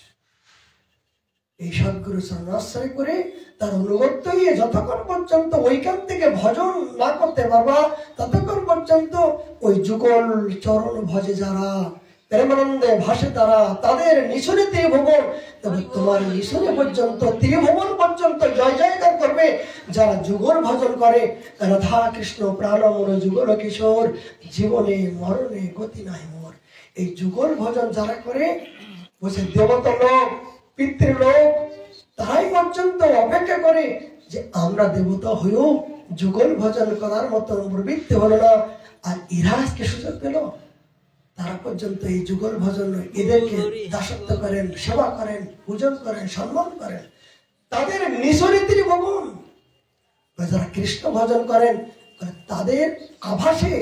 এই সদ্গুরু চরণাশ্রয় করে তার অনুগত্য হয়ে যতক্ষণ পর্যন্ত ওইখান থেকে ভজন না করতে পারবা, ততক্ষণ পর্যন্ত ওই যুগল চরণ ভজে যারা, প্রেমানন্দে ভাসে তারা, তাদের নিশনে ত্রিভুবন, তবে তোমার নিশনে পর্যন্ত ত্রিভুবন পর্যন্ত জয় জয়গান করবে। যারা যুগল ভজন করে, রাধা কৃষ্ণ প্রাণমর যুগল কিশোর, জীবনে মরণে গতি নাই মোর, এই যুগল ভজন যারা করে, বসে দেবতা লোক, পিতৃলোক, তারাই পর্যন্ত অপেক্ষা করে যে আমরা দেবতা হয়েও যুগল ভজন করার মতো প্রবৃত্তি হলো না। আর এরা আজকে সুযোগ পেল, তারা পর্যন্ত এই যুগল ভজন এদেরকে দাসত্ব করেন, সেবা করেন, পূজন করেন, সম্মান করেন, তাদের নিঃসরিতির ভবন। যারা কৃষ্ণ ভজন করেন তাদের আভাসে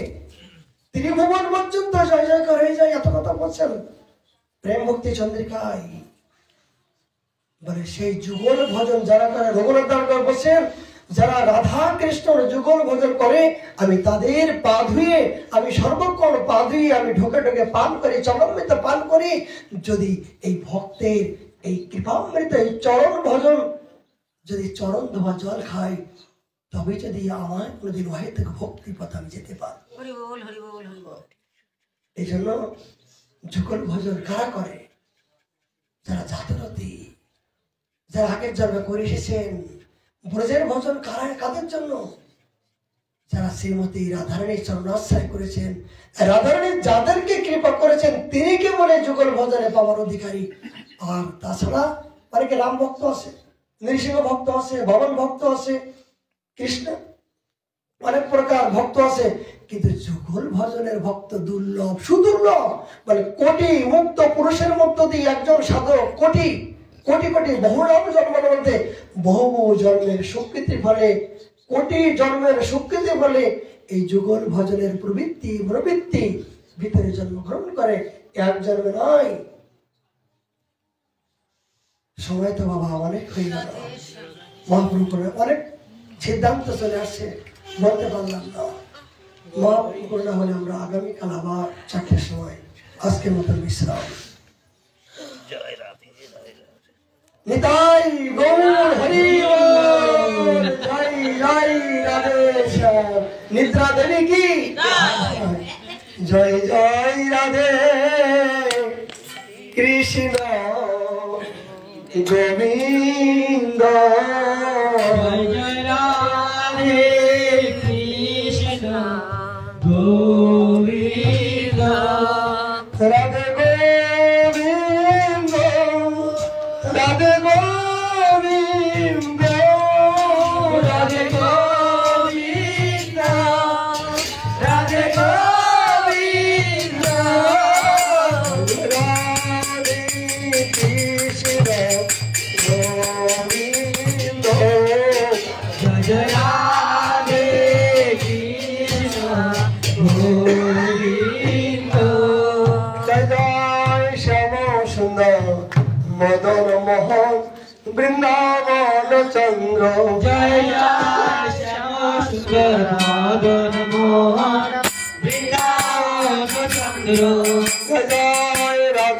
ত্রিভুবন পর্যন্ত জয় জয়কার হয়ে যায়। এত কথা বলছেন প্রেম ভক্তি চন্দ্রিকায়। বলে সেই যুগল ভজন যারা করে, রঘুনাথ দামোদর বলছেন, যারা রাধা কৃষ্ণর যুগল ভজন করে, আমি তাদের পা ধুয়ে, আমি সর্বক্ষণ পা ধুয়ে আমি ঢোকে ঢোকে পান করি, চরণমৃত পান করি। যদি এই ভক্তের এই কৃপামৃত এই চরণ ভজন, যদি চরণ ধোয়া জল খাই, তবে যদি আমার কোনোদিন অহেতুক ভক্তি পথ আমি যেতে পারবো। এই জন্য যুগল ভজন কারা করে? যারা জাতরতী, যারা আগের জন্মে করে এসেছেন। ব্রজের ভজন কারা, কাদের জন্য? যারা শ্রীমতী রাধারানীর চরণাশ্রয় করেছেন, রাধারানী যাদেরকে কৃপা করেছেন, তিনি কেবল যুগল ভজনে পাওয়ার অধিকারী। আর তাছাড়া অনেকে রাম ভক্ত আছে, নৃসিংহ ভক্ত আছে, ভবন ভক্ত আছে, কৃষ্ণ অনেক প্রকার ভক্ত আছে, কিন্তু যুগল ভজনের ভক্ত দুর্লভ, সুদুর্লভ। মানে কোটি মুক্ত পুরুষের মধ্য দিয়ে একজন সাধক কোটি কোটি কোটি বহুরূপ জন্মের মধ্যে বহু বহু জন্মের স্বীকৃতি ফলে, কোটি জন্মের স্বীকৃতি ফলে এই যুগল ভজনের প্রবৃত্তি মনোবৃত্তি ভিতরে জন্মগ্রহণ করে। এক জন্মে নয়। সময় তো বাবা অনেক হয়ে গেল, মহাপ্রভু অনেক সিদ্ধান্ত চলে আসছে, বলতে পারলাম না। মহাপ্রভু করোনা হলে আমরা আগামীকাল আবার 4টার সময় আজকের মতন বিশ্রাম। নিতাই গৌর হরি বল, জয় জয় রাধেশ্যাম। নিদ্রা দেবী কি জয় জয় রাধে কৃষ্ণ গোবিন্দ, জয় জয় রাধে কৃষ্ণ গোবিন্দ, রাধে গোবিন্দ, রাধে গোবিন্দ, রাধে গোবিন্দ, রাধে গোবিন্দ, রাধে কৃষ্ণ গোবিন্দ, জয় জয় রাধে কৃষ্ণ গোবিন্দ, জয় জয় শ্যাম সুন্দর মদন মোহন বৃন্দাবন চন্দ্র, জয় জয় শ্যাম সুন্দর মদন মোহন বৃন্দাবন চন্দ্র, জয় Radha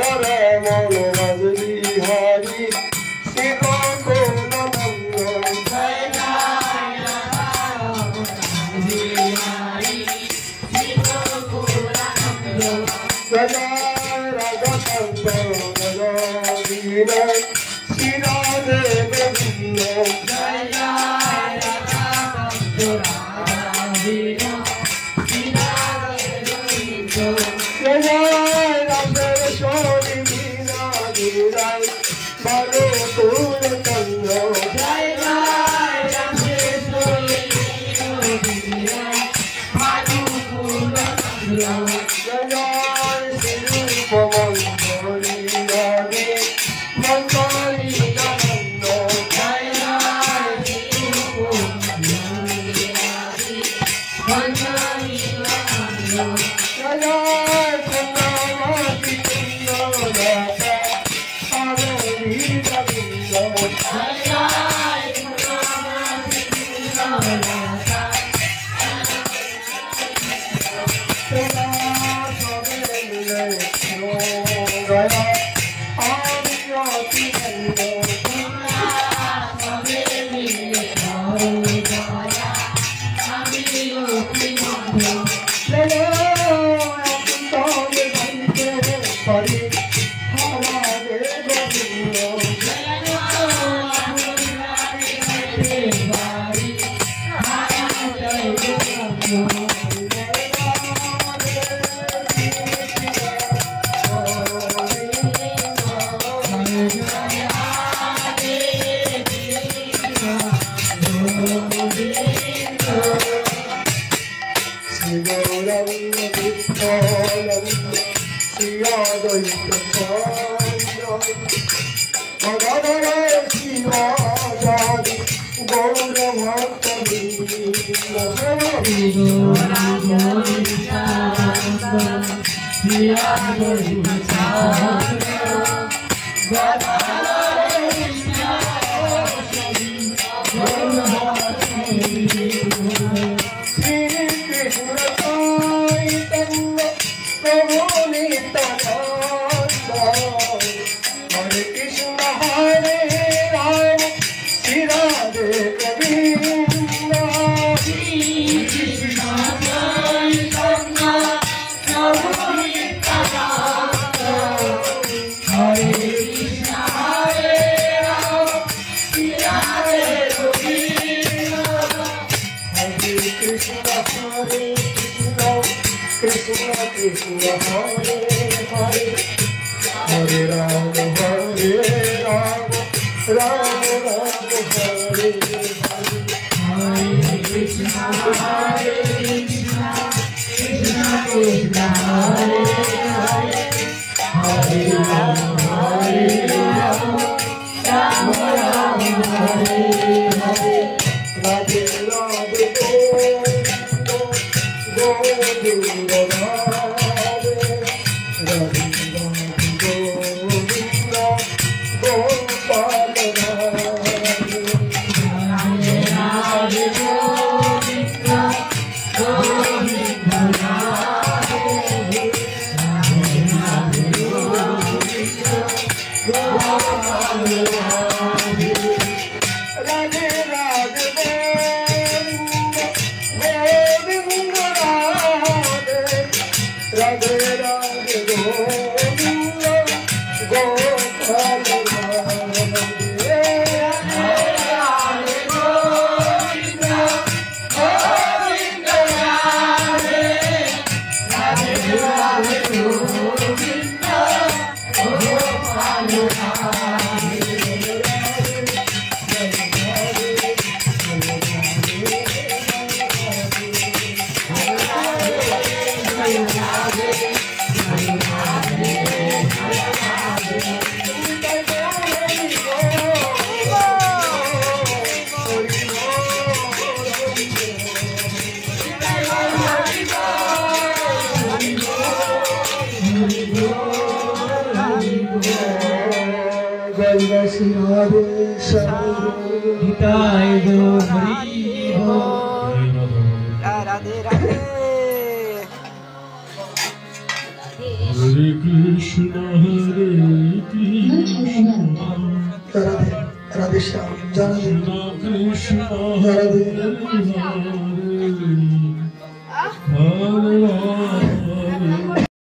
Radhe Shyam, Radhe Krishna, Radhe